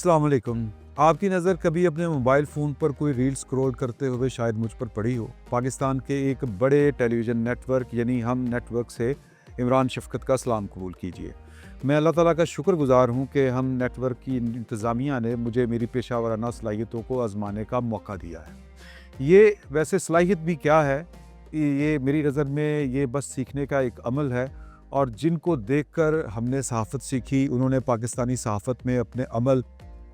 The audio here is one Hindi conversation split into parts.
अस्सलाम वालेकुम। आपकी नज़र कभी अपने मोबाइल फ़ोन पर कोई रील स्क्रॉल करते हुए शायद मुझ पर पड़ी हो। पाकिस्तान के एक बड़े टेलीविज़न नेटवर्क यानी हम नेटवर्क से इमरान शफ़क़त का सलाम कबूल कीजिए। मैं अल्लाह ताला का शुक्रगुज़ार हूँ कि हम नेटवर्क की इंतज़ामिया ने मुझे मेरी पेशा वराना सलाहियतों को आज़माने का मौका दिया है। ये वैसे सलाहियत भी क्या है, ये मेरी नज़र में ये बस सीखने का एक अमल है और जिनको देखकर हमने सहाफ़त सीखी, उन्होंने पाकिस्तानी सहाफ़त में अपने अमल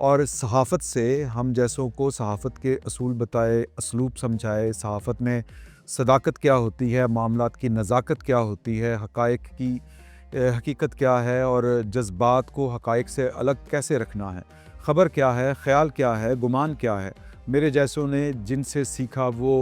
और सहाफ़त से हम जैसों को सहाफ़त के असूल बताए, असलूब समझाए, सहाफ़त में सदाकत क्या होती है, मामलात की नज़ाकत क्या होती है, हक़ाइक़ की हकीकत क्या है और जज़्बात को हक़ाइक़ से अलग कैसे रखना है, ख़बर क्या है, ख़याल क्या है, गुमान क्या है। मेरे जैसों ने जिनसे सीखा वो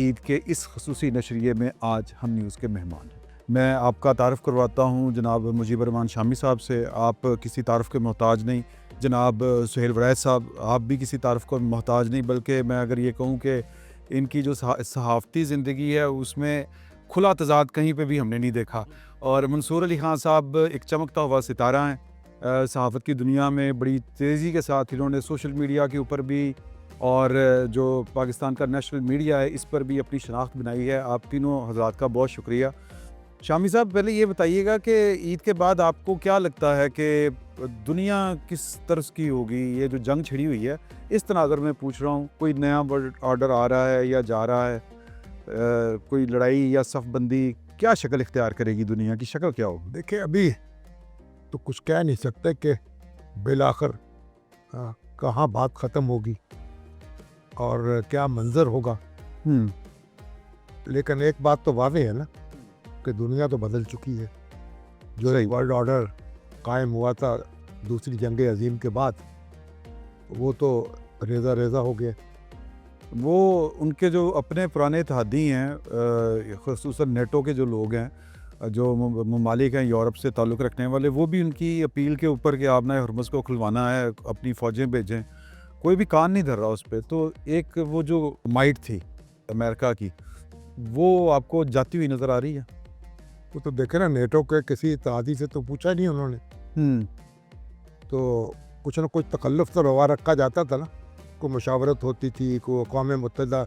ईद के इस ख़ुसूसी नशरिये में आज हम न्यूज़ के मेहमान हैं। मैं आपका तारुफ़ करवाता हूँ जनाब मुजीबर रहमान शामी साहब से। आप किसी तारुफ़ के मोहताज नहीं। जनाब सुहेल वरैद साहब, आप भी किसी तारुफ़ को मोहताज नहीं, बल्कि मैं अगर ये कहूँ कि इनकी जो सहाफ़ती ज़िंदगी है उसमें खुला तज़ाद कहीं पे भी हमने नहीं देखा। और मंसूर अली ख़ान साहब एक चमकता हुआ सितारा हैं सहाफ़त की दुनिया में। बड़ी तेज़ी के साथ इन्होंने सोशल मीडिया के ऊपर भी और जो पाकिस्तान का नेशनल मीडिया है इस पर भी अपनी शनाख्त बनाई है। आप तीनों हज़रात का बहुत शुक्रिया। शामी साहब, पहले ये बताइएगा कि ईद के बाद आपको क्या लगता है कि दुनिया किस तर्ज की होगी? ये जो जंग छिड़ी हुई है, इस तनाज़ुर में पूछ रहा हूँ। कोई नया वर्ल्ड ऑर्डर आ रहा है या जा रहा है? कोई लड़ाई या सफ़बंदी क्या शक्ल इख्तियार करेगी? दुनिया की शक्ल क्या होगी? देखिए, अभी तो कुछ कह नहीं सकते कि बिलाखिर कहाँ बात ख़त्म होगी और क्या मंज़र होगा। लेकिन एक बात तो वाज़ेह है ना कि दुनिया तो बदल चुकी है। जो सही। वर्ल्ड ऑर्डर कायम हुआ था दूसरी जंग अज़ीम के बाद, वो तो रेज़ा रेज़ा हो गया। वो उनके जो अपने पुराने इत्तेहादी हैं, ख़ुसूसन नेटो के जो लोग हैं, जो ममालिक हैं यूरोप से ताल्लुक़ रखने वाले, वो भी उनकी अपील के ऊपर कि आपने हरमुज़ को खुलवाना है, अपनी फ़ौजें भेजें, कोई भी कान नहीं धर रहा उस पे। तो एक वो जो माइट थी अमेरिका की, वो आपको जाती हुई नज़र आ रही है? वो तो देखे ना, नेटो के किसी इत्तेहादी से तो पूछा नहीं उन्होंने। तो कुछ ना कुछ तकल्लुफ़ तो रवा रखा जाता था ना, कोई मशावरत होती थी, कोई अक़वाम मुत्तहिदा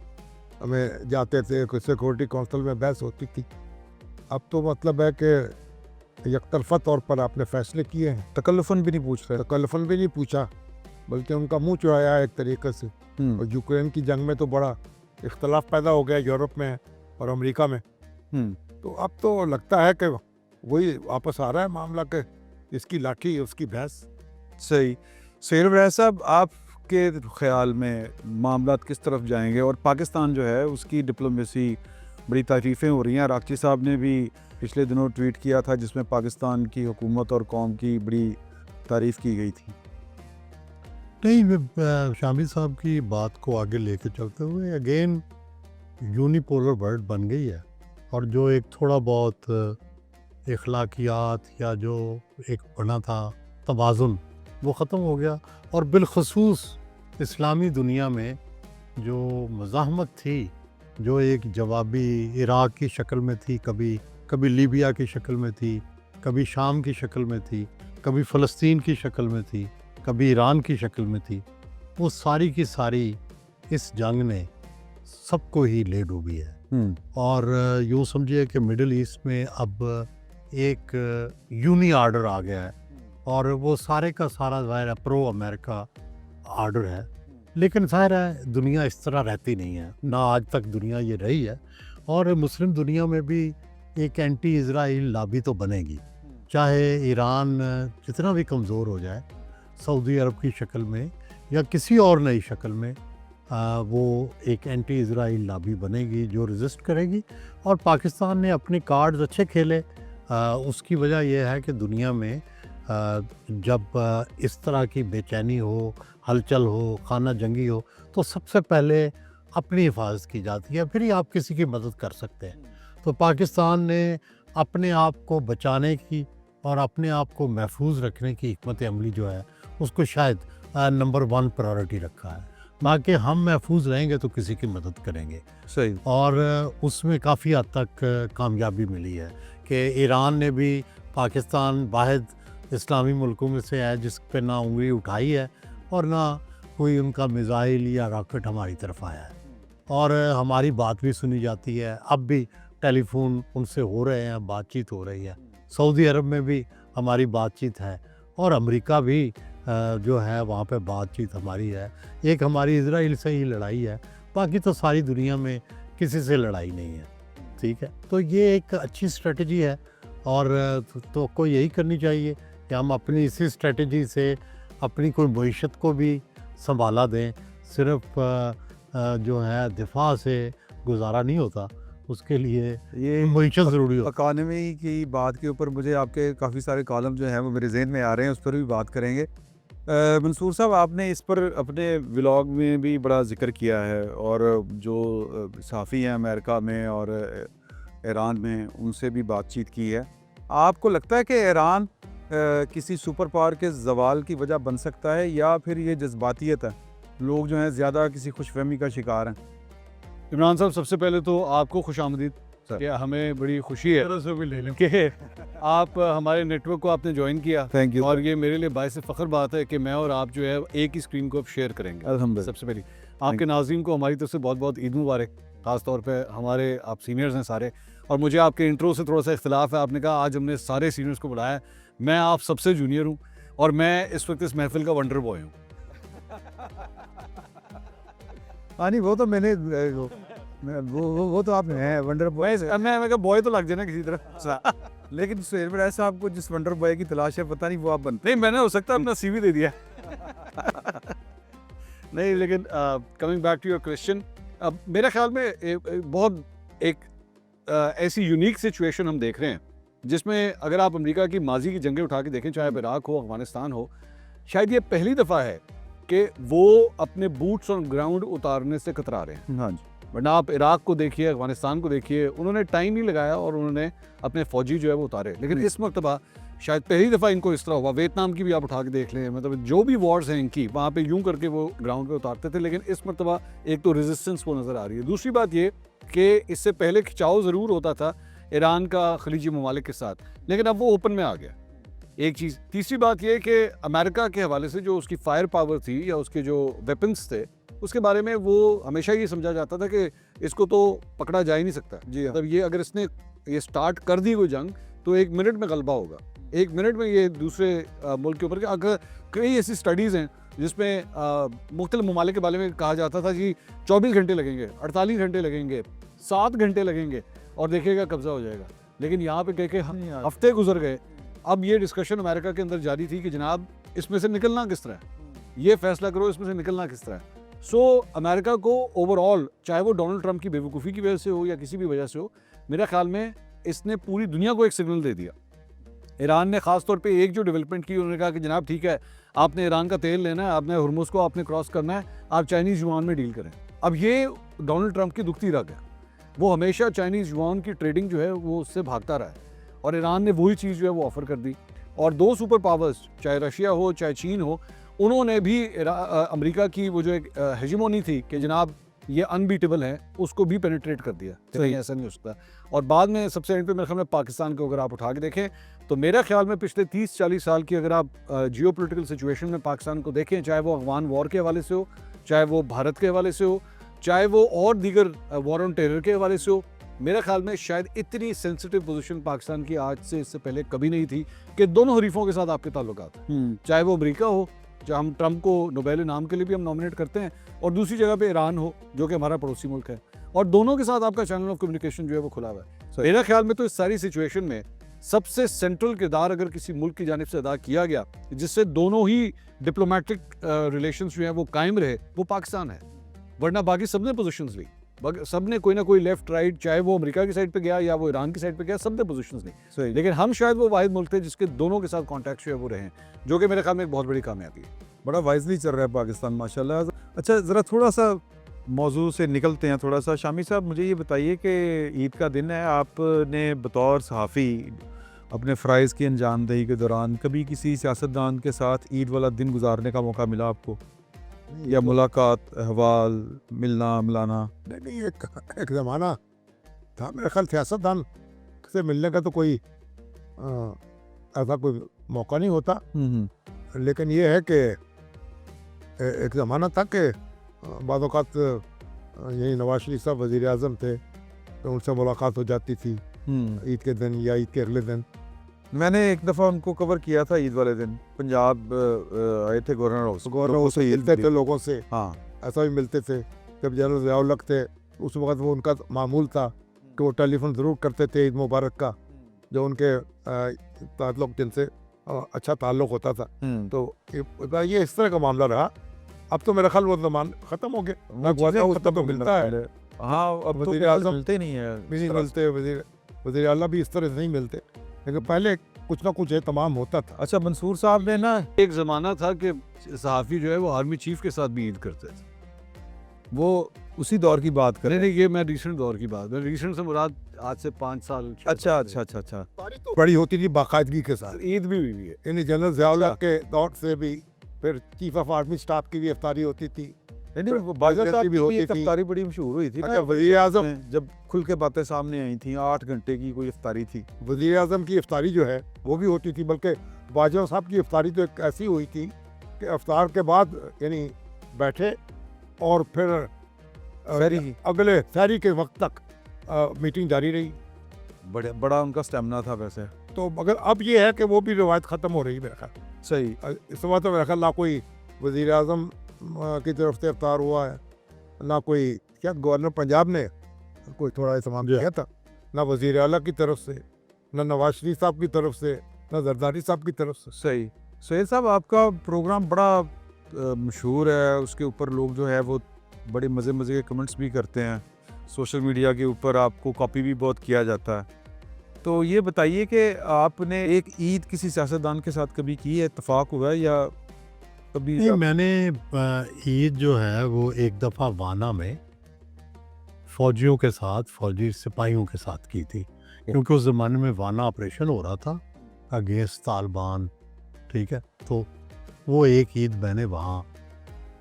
में जाते थे, कोई सिक्योरिटी काउंसिल में बहस होती थी। अब तो मतलब है कि यकतरफ़ा तौर पर आपने फ़ैसले किए हैं। तकल्लुफ़न भी नहीं पूछ रहे। तकल्लुफ़न भी नहीं पूछा, बल्कि उनका मुँह चुराया एक तरीक़े से। और यूक्रेन की जंग में तो बड़ा इख्तलाफ पैदा हो गया यूरोप में और अमेरिका में। तो अब तो लगता है कि वही वापस आ रहा है मामला कि इसकी लाठी उसकी भैंस। सही। सुहेल वरैद साहब, आपके ख़्याल में मामलात किस तरफ जाएँगे? और पाकिस्तान जो है उसकी डिप्लोमेसी, बड़ी तारीफ़ें हो रही हैं। आराग़ची साहब ने भी पिछले दिनों ट्वीट किया था जिसमें पाकिस्तान की हुकूमत और कौम की बड़ी तारीफ़ की गई थी। नहीं, मैं शामिल साहब की बात को आगे लेके चलते हुए अगेन यूनिपोलर वर्ल्ड बन गई है और जो एक थोड़ा बहुत अखलाकियात या जो एक बना था तवाज़ुन, वो ख़त्म हो गया। और बिलख़ुसूस इस्लामी दुनिया में जो मज़ाहमत थी, जो एक जवाबी इराक़ की शक्ल में थी, कभी लीबिया की शक्ल में थी, कभी शाम की शक्ल में थी, कभी फ़लस्तीन की शक्ल में थी, कभी ईरान की शक्ल में थी, वो सारी की सारी इस जंग ने सबको ही ले डूबी है। और यूँ समझिए कि मिडल ईस्ट में अब एक यूनी आर्डर आ गया है और वो सारे का सारा ज़ाहिर है प्रो अमेरिका आर्डर है। लेकिन ज़ाहिर है दुनिया इस तरह रहती नहीं है, ना आज तक दुनिया ये रही है। और मुस्लिम दुनिया में भी एक एंटी इज़राइल लॉबी तो बनेगी, चाहे ईरान जितना भी कमज़ोर हो जाए, सऊदी अरब की शक्ल में या किसी और नई शक्ल में वो एक एंटी इज़राइल लॉबी बनेगी जो रेजिस्ट करेगी। और पाकिस्तान ने अपने कार्ड्स अच्छे खेले। उसकी वजह यह है कि दुनिया में जब इस तरह की बेचैनी हो, हलचल हो, खाना जंगी हो, तो सबसे पहले अपनी हिफाजत की जाती है, फिर ही आप किसी की मदद कर सकते हैं। तो पाकिस्तान ने अपने आप को बचाने की और अपने आप को महफूज रखने की हिकमत अमली जो है उसको शायद नंबर 1 प्रायोरिटी रखा है। बाकी हम महफूज रहेंगे तो किसी की मदद करेंगे। सही। और उसमें काफ़ी हद तक कामयाबी मिली है कि ईरान ने भी पाकिस्तान वाहिद इस्लामी मुल्कों में से है जिस पे ना उंगली उठाई है और ना कोई उनका मिसाइल या रॉकेट हमारी तरफ आया है। और हमारी बात भी सुनी जाती है, अब भी टेलीफोन उनसे हो रहे हैं, बातचीत हो रही है। सऊदी अरब में भी हमारी बातचीत है और अमेरिका भी जो है वहाँ पे बातचीत हमारी है। एक हमारी इजराइल से ही लड़ाई है, बाकी तो सारी दुनिया में किसी से लड़ाई नहीं है। ठीक है, तो ये एक अच्छी स्ट्रेटजी है और तो को यही करनी चाहिए कि हम अपनी इसी स्ट्रेटजी से अपनी कोई मईशत को भी संभाला दें। सिर्फ जो है दिफा से गुजारा नहीं होता, उसके लिए ये मईशत ज़रूरी होती है। इकानमी की बात के ऊपर मुझे आपके काफ़ी सारे कॉलम जो हैं वो मेरे जहन में आ रहे हैं, उस पर भी बात करेंगे। मंसूर साहब, आपने इस पर अपने व्लॉग में भी बड़ा जिक्र किया है और जो सहाफ़ी हैं अमेरिका में और ईरान में, उनसे भी बातचीत की है। आपको लगता है कि ईरान किसी सुपर पावर के ज़वाल की वजह बन सकता है या फिर ये जज्बातियत है, लोग जो हैं ज़्यादा किसी खुशफहमी का शिकार हैं? इमरान साहब, सबसे पहले तो आपको खुशामदीद कि हमें बड़ी खुशी है कि आप हमारे नेटवर्क को आपने ज्वाइन किया। Thank you. और ये मेरे लिए बायस फ़ख्र बात है कि मैं और आप जो है एक ही स्क्रीन को अब शेयर करेंगे। अल्हम्दुलिल्लाह। सबसे पहले आपके नाज़रीन को हमारी तरफ से बहुत बहुत ईद मुबारक। ख़ास तौर पे हमारे आप सीनियर्स हैं सारे, और मुझे आपके इंट्रो से थोड़ा सा इख्तिलाफ है। आपने कहा आज हमने सारे सीनियर्स को बुलाया है, मैं आप सबसे जूनियर हूँ और मैं इस वक्त इस महफिल का वंडर बॉय हूँ। हाँ नहीं, वो तो मैंने वो तो आप हैं वंडर बॉय। मैं बॉय तो लग जाए ना किसी तरह। लेकिन सुहेल बड़ैच साहब को जिस वंडर बॉय की तलाश है, पता नहीं वो आप बनते। नहीं, मैंने हो सकता है अपना CV दे दिया। नहीं, लेकिन coming back to your question, अब मेरे ख्याल में एक ऐसी यूनिक सिचुएशन हम देख रहे हैं जिसमें अगर आप अमेरिका की माजी की जंगें उठा के देखें, चाहे अब इराक हो, अफगानिस्तान हो, शायद ये पहली दफ़ा है कि वो अपने बूट्स ऑन ग्राउंड उतारने से कतरा रहे हैं। हाँ जी। वरना आप इराक को देखिए, अफगानिस्तान को देखिए, उन्होंने टाइम नहीं लगाया और उन्होंने अपने फौजी जो है वो उतारे। लेकिन इस मरतबा शायद पहली दफ़ा इनको इस तरह हुआ। वियतनाम की भी आप उठा के देख लें, मतलब जो भी वॉर्स हैं इनकी, वहाँ पे यूं करके वो ग्राउंड पे उतारते थे। लेकिन इस मरतबा एक तो रेजिस्टेंस वो नज़र आ रही है। दूसरी बात ये कि इससे पहले खिंचाव ज़रूर होता था ईरान का खलीजी ममालिक के साथ, लेकिन अब वो ओपन में आ गया, एक चीज़। तीसरी बात ये कि अमेरिका के हवाले से जो उसकी फायर पावर थी या उसके जो वेपन्स थे, उसके बारे में वो हमेशा ये समझा जाता था कि इसको तो पकड़ा जा ही नहीं सकता। जी हाँ। मतलब ये अगर इसने ये स्टार्ट कर दी कोई जंग तो 1 मिनट में गलबा होगा, 1 मिनट में ये दूसरे मुल्क के ऊपर। अगर कई ऐसी स्टडीज़ हैं जिसमें मुख्तलिफ ममालिक के बारे में कहा जाता था कि 24 घंटे लगेंगे, 48 घंटे लगेंगे, 7 घंटे लगेंगे और देखिएगा कब्जा हो जाएगा। लेकिन यहाँ पे कह के हफ्ते गुजर गए। अब ये डिस्कशन अमेरिका के अंदर जारी थी कि जनाब इसमें से निकलना किस तरह है, ये फैसला करो इसमें से निकलना किस तरह है। सो अमेरिका को ओवरऑल, चाहे वो डोनाल्ड ट्रंप की बेवकूफ़ी की वजह से हो या किसी भी वजह से हो, मेरे ख्याल में इसने पूरी दुनिया को एक सिग्नल दे दिया। ईरान ने ख़ास तौर पे एक जो डेवलपमेंट की, उन्होंने कहा कि जनाब ठीक है, आपने ईरान का तेल लेना है, आपने हुर्मुज़ को आपने क्रॉस करना है, आप चाइनीज़ युआन में डील करें। अब ये डोनाल्ड ट्रंप की दुखती रग है, वो हमेशा चाइनीज़ युआन की ट्रेडिंग जो है वो उससे भागता रहा है और ईरान ने वही चीज़ जो है वो ऑफ़र कर दी। और 2 सुपर पावर्स, चाहे रशिया हो चाहे चीन हो, उन्होंने भी अमेरिका की वो जो एक हेजिमोनी थी कि जनाब ये अनबीटेबल है, उसको भी पेनिट्रेट कर दिया। नहीं, ऐसा नहीं हो सकता। और बाद में सबसे एंड पे मेरे ख्याल में पाकिस्तान को अगर आप उठा के देखें तो मेरा ख्याल में पिछले 30-40 साल की अगर आप जियोपॉलिटिकल सिचुएशन में पाकिस्तान को देखें, चाहे वो अफगान वॉर के हवाले से हो, चाहे वो भारत के हवाले से हो, चाहे वो और दीगर वॉर ऑन टेरर के हवाले से हो, मेरा ख्याल में शायद इतनी सेंसिटिव पोजीशन पाकिस्तान की आज से इससे पहले कभी नहीं थी कि दोनों हरीफों के साथ आपके ताल्लुकात, चाहे वो अमेरिका हो, जहाँ हम ट्रंप को नोबेल इनाम के लिए भी हम नॉमिनेट करते हैं, और दूसरी जगह पे ईरान हो जो कि हमारा पड़ोसी मुल्क है, और दोनों के साथ आपका चैनल ऑफ कम्युनिकेशन जो है वो खुला हुआ है। मेरा ख्याल में तो इस सारी सिचुएशन में सबसे सेंट्रल किरदार अगर किसी मुल्क की जानिब से अदा किया गया जिससे दोनों ही डिप्लोमेटिक रिलेशंस जो हैं वो कायम रहे, वो पाकिस्तान है। वरना बाकी सबने पोजीशंस ली, सब ने कोई ना कोई लेफ्ट राइट, चाहे वो अमेरिका की साइड पे गया या वो ईरान की साइड पे गया, सब ने पोजीशंस ली। लेकिन हम शायद वो वाहिद मुल्क थे जिसके दोनों के साथ कॉन्टैक्ट जो है वो रहे, जो कि मेरे ख्याल में एक बहुत बड़ी कामयाबी है। बड़ा वाइजली चल रहा है पाकिस्तान माशाल्लाह। अच्छा, ज़रा थोड़ा सा मौजू से निकलते हैं थोड़ा सा। शामी साहब, मुझे ये बताइए कि ईद का दिन है, आपने बतौर सहाफ़ी अपने फ़राइज़ की अंजामदही के दौरान कभी किसी सियासतदान के साथ ईद वाला दिन गुजारने का मौका मिला आपको, या मुलाकात, अहवाल, मिलना मिलाना? नहीं, एक ज़माना था मेरे ख्याल सियासतदान से मिलने का तो कोई ऐसा कोई मौका नहीं होता। लेकिन ये है कि एक ज़माना था कि बाद औक़ात यही नवाज शरीफ साहब वज़ीर आज़म थे, तो उनसे मुलाकात हो जाती थी ईद के दिन या ईद के अगले दिन। मैंने एक दफ़ा उनको कवर किया था ईद वाले दिन, पंजाब आए थे गवर्नर हाउस। गवर्नर हाउस से मिलते थे लोगों से, हाँ, ऐसा भी मिलते थे। जब जनरल ज़िया-उल हक थे उस वक़्त वो उनका मामूल था कि वो टेलीफ़ोन ज़रूर करते थे ईद मुबारक का, जो उनके ताल्लुक़ जिनसे अच्छा ताल्लुक़ होता था। तो ये इस तरह का मामला रहा। अब तो मेरा ख़्याल वो ज़माना ख़त्म हो गया। वज़ीर हाउस ख़त्म तो मिलता है, हाँ, अब तो वज़ीर आज़म मिलते नहीं है नहीं मिलते, वज़ीर आला भी इस तरह से नहीं मिलते, लेकिन पहले कुछ ना कुछ एहतमाम होता था। अच्छा, मंसूर साहब ने ना एक ज़माना था कि सहाफ़ी जो है वो आर्मी चीफ के साथ भी ईद करते थे। वो उसी दौर की बात कर नहीं नहीं, ये मैं रिसेंट दौर की बात है। रिसेंट से मुराद आज से 5 साल। अच्छा अच्छा अच्छा अच्छा। बड़ी होती थी बाकायदगी के साथ। ईद भी हुई है। यानी जनरल ज़िया-उल हक के दौर से भी, फिर चीफ ऑफ आर्मी स्टाफ की भी इफ्तारी होती थी। नहीं, फिर बाजवा भी साहब की होती एक थी। इफ्तारी बड़ी मशहूर हुई थी ना, अच्छा, वज़ीर आज़म जब खुल के बातें सामने आई थी, 8 घंटे की कोई इफ्तारी थी। वज़ीर आज़म की इफ्तारी जो है वो भी होती थी, बल्कि बाजवा साहब की इफ्तारी तो एक ऐसी हुई थी कि इफ्तार के बाद यानी बैठे और फिर सहरी अगले सहरी के वक्त तक मीटिंग जारी रही। बड़ा उनका स्टेमिना था वैसे। तो मगर अब ये है कि वो भी रिवायत ख़त्म हो रही है मेरा ख्याल। सही। इस वक्त तो मेरा ख्याल ना कोई वज़ीर आज़म की तरफ से इफ्तार हुआ है, ना कोई क्या गवर्नर पंजाब ने कोई थोड़ा एहतमाम किया था, ना वज़ीर आला की तरफ से, ना नवाज शरीफ साहब की तरफ से, ना जरदारी साहब की तरफ से। सही। सोहेल साहब, आपका प्रोग्राम बड़ा मशहूर है, उसके ऊपर लोग जो है वो बड़े मज़े मज़े के कमेंट्स भी करते हैं। सोशल मीडिया के ऊपर आपको कॉपी भी बहुत किया जाता है। तो ये बताइए कि आपने एक ईद किसी सियासतदान के साथ कभी की है, इत्तेफाक हुआ है या कभी? नहीं, मैंने ईद जो है वो एक दफ़ा वाना में फ़ौजियों के साथ, फ़ौजी सिपाहियों के साथ की थी, क्योंकि उस ज़माने में वाना ऑपरेशन हो रहा था अगेंस्ट तालिबान, ठीक है। तो वो एक ईद मैंने वहाँ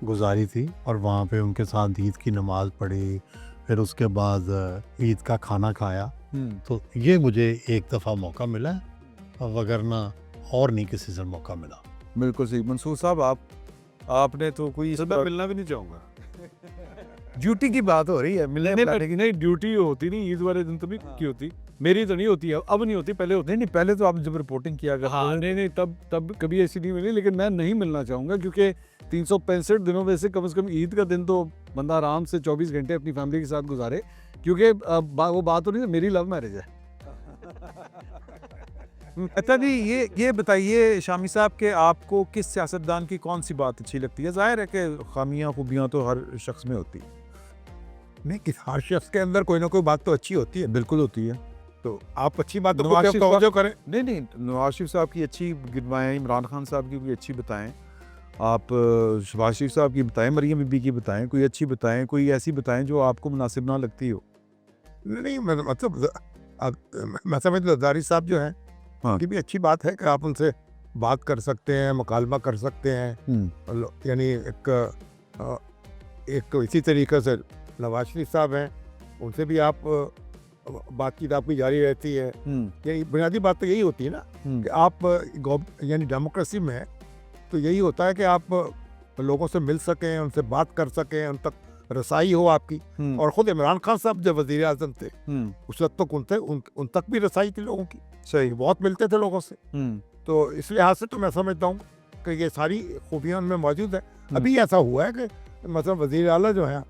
गुजारी थी और वहाँ पे उनके साथ ईद की नमाज़ पढ़ी, फिर उसके बाद ईद का खाना खाया। तो ये मुझे एक दफ़ा मौका मिला है, वगरना और नहीं किसी से मौका मिला। बिल्कुल सही। मंसूर साहब, आपने तो कोई सर, मैं मिलना भी नहीं चाहूँगा। ड्यूटी की बात हो रही है, मिलने मिलाने की। नहीं, ड्यूटी होती नहीं ईद वाले दिन, तभी की होती। मेरी तो नहीं होती है, अब नहीं होती, पहले होती। नहीं, पहले तो आप जब रिपोर्टिंग किया करते हाँ, थे। नहीं, तब कभी ऐसी नहीं मिली, लेकिन मैं नहीं मिलना चाहूँगा, क्योंकि 365 दिनों में से कम ईद का दिन तो बंदा आराम से 24 घंटे अपनी फैमिली के साथ गुजारे, क्योंकि वो बात तो नहीं, मेरी लव मैरिज है। अच्छा जी, ये बताइए शामी साहब कि आपको किस सियासतदान की कौन सी बात अच्छी लगती है? ज़ाहिर है कि खामियां खूबियां तो हर शख्स में होती है। नहीं, कि हर शख्स के अंदर कोई ना कोई बात तो अच्छी होती है। बिल्कुल होती है। तो आप अच्छी बातों नवाज को शरीफ तवज्जो करें। नहीं, नवाज शरीफ साहब की अच्छी गिनवाएं, इमरान खान साहब की कोई अच्छी बताएं, आप शहबाज शरीफ साहब की बताएं, मरियम बीबी की बताएं, कोई अच्छी बताएं, कोई ऐसी बताएं जो आपको मुनासिब ना लगती हो। नहीं, मतलब मैं समझ जरदारी साहब जो हैं, हाँ। उनकी भी अच्छी बात है कि आप उनसे बात कर सकते हैं, मुकालमा कर सकते हैं। यानी एक इसी तरीके से नवाज शरीफ साहब हैं, उनसे भी आप बातचीत आपकी जारी रहती है। यही बुनियादी बात तो यही होती है ना कि आप यानी डेमोक्रेसी में तो यही होता है कि आप लोगों से मिल सकें, उनसे बात कर सकें, उन तक रसाई हो आपकी। और ख़ुद इमरान खान साहब जब वज़ीर आज़म थे उस वक्त तक उन तक भी रसाई थी लोगों की। सही। बहुत मिलते थे लोगों से। तो इस लिहाज से तो मैं समझता हूँ कि ये सारी खूबियाँ उनमें मौजूद है। अभी ऐसा हुआ है कि मतलब वज़ीर आला जो है,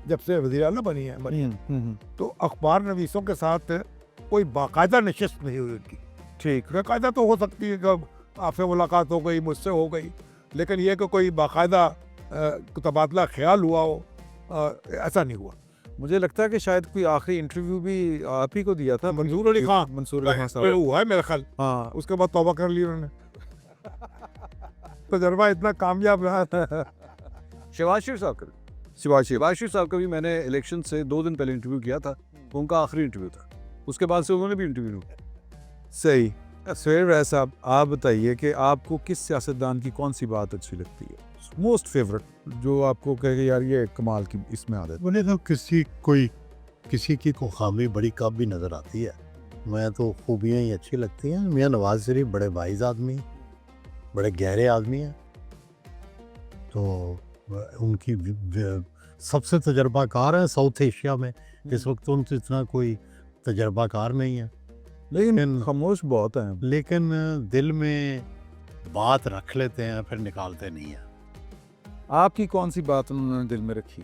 जब से वज़ीर आला बनी है तो अखबार नवीसों के साथ कोई बाकायदा नशिस्त नहीं हुई उनकी। ठीक। बाकायदा तो हो सकती है कि आपसे मुलाकात हो गई, मुझसे हो गई, लेकिन ये कि कोई बाकायदा तबादला ख्याल हुआ हो, ऐसा नहीं हुआ। मुझे लगता है कि शायद कोई आखिरी इंटरव्यू भी आप ही को दिया था। मंसूर अली खान साहब हुआ है मेरा ख्याल। हाँ, उसके बाद तौबा कर ली उन्होंने। तजर्बा इतना कामयाब रहा। शहबाज शरीफ साहब का भी मैंने इलेक्शन से 2 दिन पहले इंटरव्यू किया था, वो उनका आखिरी इंटरव्यू था। उसके बाद से उन्होंने भी इंटरव्यू नहीं किया। सही। सोहेल राय साहब, आप बताइए कि आपको किस सियासतदान की कौन सी बात अच्छी लगती है, मोस्ट फेवरेट, जो आपको कहे यार ये कमाल की इसमें आदत? मुझे तो किसी की को खामी बड़ी कम भी नज़र आती है। मैं तो खूबियाँ ही अच्छी लगती हैं। मियाँ नवाज शरीफ बड़े वाइज आदमी हैं, बड़े गहरे आदमी हैं। तो उनकी सबसे तजर्बाकार है साउथ एशिया में इस वक्त, उनसे इतना कोई तजर्बाकार नहीं है, लेकिन खामोश बहुत हैं। लेकिन दिल में बात रख लेते हैं फिर निकालते नहीं है। आपकी कौन सी बात उन्होंने दिल में रखी?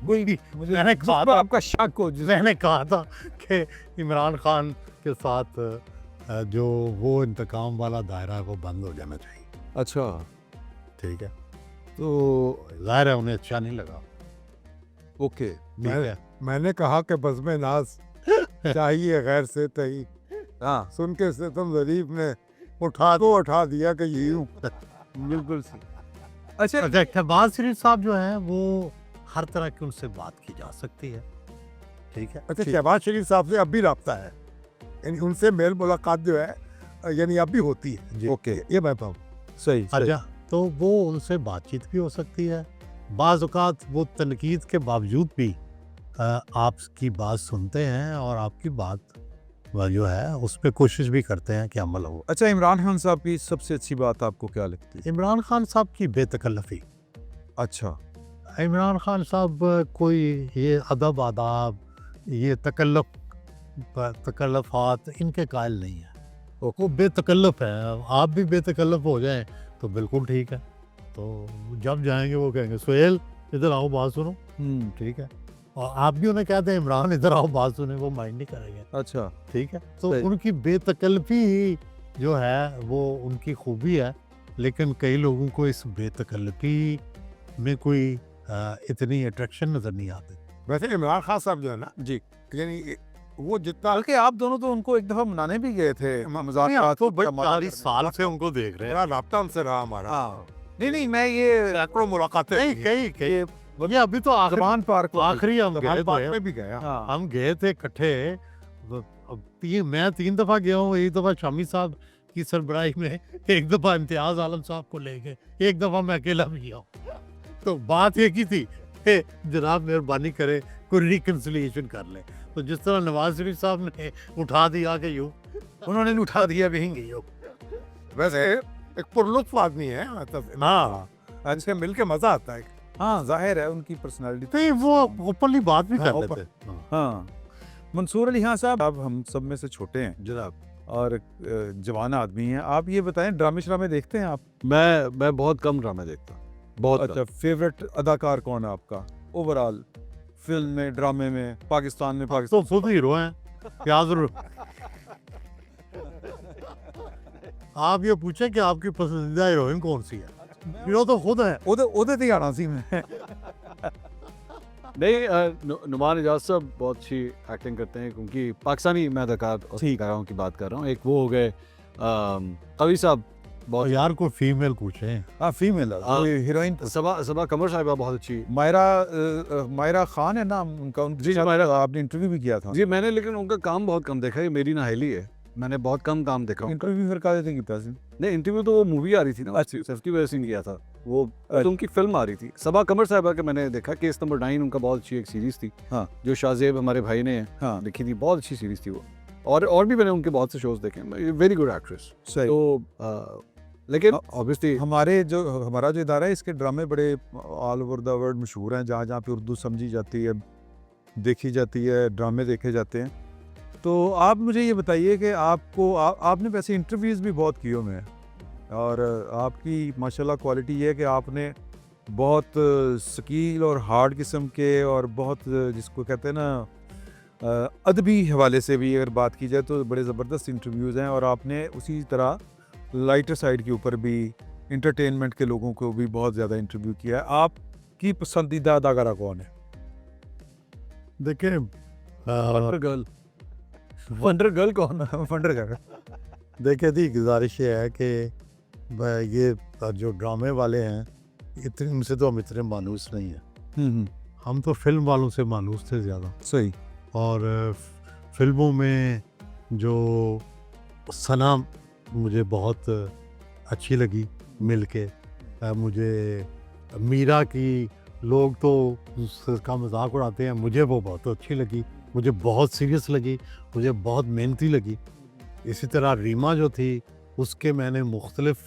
मुझे मैंने जिस कहा पर था, आपका शक हो, मैंने कहा था कि इमरान खान के साथ जो वो इंतकाम वाला दायरा है वो बंद हो जाना चाहिए। अच्छा, ठीक है, तो जाहिर है उन्हें अच्छा नहीं लगा। ओके, ठीक है, मैंने कहा कि बज़्म नाज चाहिए गैर से तही, हाँ सुन के सितम ज़रीफ ने उठा दिया कि यूं। बिल्कुल सही। अच्छा, अच्छा शहबाज शरीफ साहब जो हैं वो हर तरह की उनसे बात की जा सकती है। ठीक है, अच्छा, शहबाज शरीफ साहब से अब भी रब्ता है, यानी उनसे मेल मुलाकात जो है यानी अब भी होती है जी। ओके, ये मैं पाऊँ सही, सही। अच्छा, तो वो उनसे बातचीत भी हो सकती है। बाज़ औक़ात वो तनकीद के बावजूद भी आपकी बात सुनते हैं और आपकी बात जो है उस पर कोशिश भी करते हैं कि अमल हो। अच्छा, इमरान खान साहब की सबसे अच्छी बात आपको क्या लगती है? इमरान खान साहब की बेतकल्लफ़ी। अच्छा, इमरान खान साहब कोई ये अदब आदाब, ये तकल्लुफ़ात इनके कायल नहीं है। वो बेतकल्लफ़ है, आप भी बेतकल्लफ़ हो जाएं तो बिल्कुल ठीक है। तो जब जाएंगे वो कहेंगे सुहेल इधर आओ बात सुनो, ठीक है, और आप भी उन्हें कहते हैं इमरान इधर आओ बात सुने, वो माइंड नहीं करेंगे। अच्छा, ठीक है, तो सही। उनकी बेतकल्लफ़ी ही जो है वो उनकी खूबी है। लेकिन कई लोगों को इस बेतकल्लफ़ी में कोई इतनी अट्रैक्शन नज़र नहीं आती। वैसे इमरान खान साहब जो है ना जी, यानी वो जितना बल्कि आप दोनों तो उनको एक दफा मनाने भी गए थे, मजाक तो बड़े 40 साल से उनको देख रहे हैं। बड़ा रब्ता उनसे रहा हमारा, हाँ, नहीं, मैं ये सैकड़ों मुलाकातें नहीं, कई ये अभी तो जवान पार्क आखिरी हम गए बात थे, में भी गया। हाँ, हम गए थे इकट्ठे। मैं 3 दफ़ा गया हूँ, एक दफ़ा शामी साहब की सरबराही में, एक दफ़ा इम्तियाज़ आलम साहब को लेके, एक दफ़ा मैं अकेला भी गया हूँ। तो बात एक ही थी कि जनाब मेहरबानी करें कोई रिकन्सिलिएशन कर लें। तो जिस तरह नवाज शरीफ साहब ने उठा दिया कि यूँ, उन्होंने उठा दिया भी यूँ। वैसे एक पुरलुत्फ आदमी है, मतलब हाँ, इनसे मिल के मजा आता है। हाँ, जाहिर है उनकी पर्सनालिटी। तो वो ओपनली बात भी हाँ, कर ओपन। लेते हैं। हाँ, मंसूर अली खान साहब, आप हम सब में से छोटे हैं जनाब, और जवान आदमी हैं। आप ये बताएं, ड्रामे श्रामे देखते हैं आप? मैं बहुत कम ड्रामा देखता हूँ, बहुत अच्छा, फेवरेट अदाकार कौन है आपका ओवरऑल, फिल्म में, ड्रामे में, पाकिस्तान में? तो खुद हीरो हैं, क्या जरूर। आप ये पूछें कि आपकी पसंदीदा हीरोइन कौन सी है, हीरो तो खुद है। ਉਹਦੇ ਤੇ ਆਣਾ ਸੀ मैं। नहीं, नुमान इजाज साहब बहुत अच्छी एक्टिंग करते हैं, क्योंकि पाकिस्तानी मैं अदाकारों की बात कर रहा हूँ। एक वो हो गए कवि साहब, और बहुत यार कोई फीमेल पूछे। हाँ, फीमेल है, हाँ। कोई हीरोइन। सबा कमर साहिबा बहुत अच्छी। मायरा खान है नाम उनका। जी, मायरा। आपने इंटरव्यू भी किया था जी, मैंने लेकिन उनका काम बहुत कम देखा है, ये मेरी नाहेली है, मैंने बहुत कम काम देखा उनका। इंटरव्यू फिर काहे थे कीता सी? नहीं, इंटरव्यू तो वो मूवी आ रही थी ना, अच्छा। सेफ्टी वजह से नहीं किया था वो, तो उनकी फिल्म आ रही थी। सबा कमर साहिबा के मैंने देखा, केस नंबर 9 उनका बहुत अच्छी एक सीरीज थी, हाँ। जो शाहजेब हमारे भाई ने हाँ, लिखी थी, बहुत अच्छी सीरीज थी वो। और भी मैंने उनके बहुत से शोज देखे, वेरी गुड एक्ट्रेस। सही। तो लेकिन ऑब्वियसली हमारा जो इदारा है, इसके ड्रामे बड़े ऑल ओवर द वर्ल्ड मशहूर हैं। जहाँ जहाँ पे उर्दू समझी जाती है, देखी जाती है, ड्रामे देखे जाते हैं। तो आप मुझे ये बताइए कि आपने वैसे इंटरव्यूज़ भी बहुत किए हुए हैं, और आपकी माशाल्लाह क्वालिटी ये है कि आपने बहुत स्कील और हार्ड किस्म के, और बहुत जिसको कहते हैं ना अदबी हवाले से भी अगर बात की जाए तो बड़े ज़बरदस्त इंटरव्यूज़ हैं। और आपने उसी तरह लाइटर साइड के ऊपर भी, इंटरटेनमेंट के लोगों को भी बहुत ज़्यादा इंटरव्यू किया है। आपकी पसंदीदा अदाकारा कौन है? देखिए वंडर गर्ल कौन है? Wonder girl. देखिए दी गुजारिश ये है कि ये जो ड्रामे वाले हैं इतने, उनसे तो हम इतने मानूस नहीं हैं। हम तो फिल्म वालों से मानूस थे ज़्यादा। सही। और फिल्मों में जो सना मुझे बहुत अच्छी लगी मिल के। मुझे मीरा की लोग तो उसका मजाक उड़ाते हैं, मुझे वो बहुत अच्छी लगी, मुझे बहुत सीरियस लगी, मुझे बहुत मेहनती लगी। इसी तरह रीमा जो थी उसके मैंने मुख्तलिफ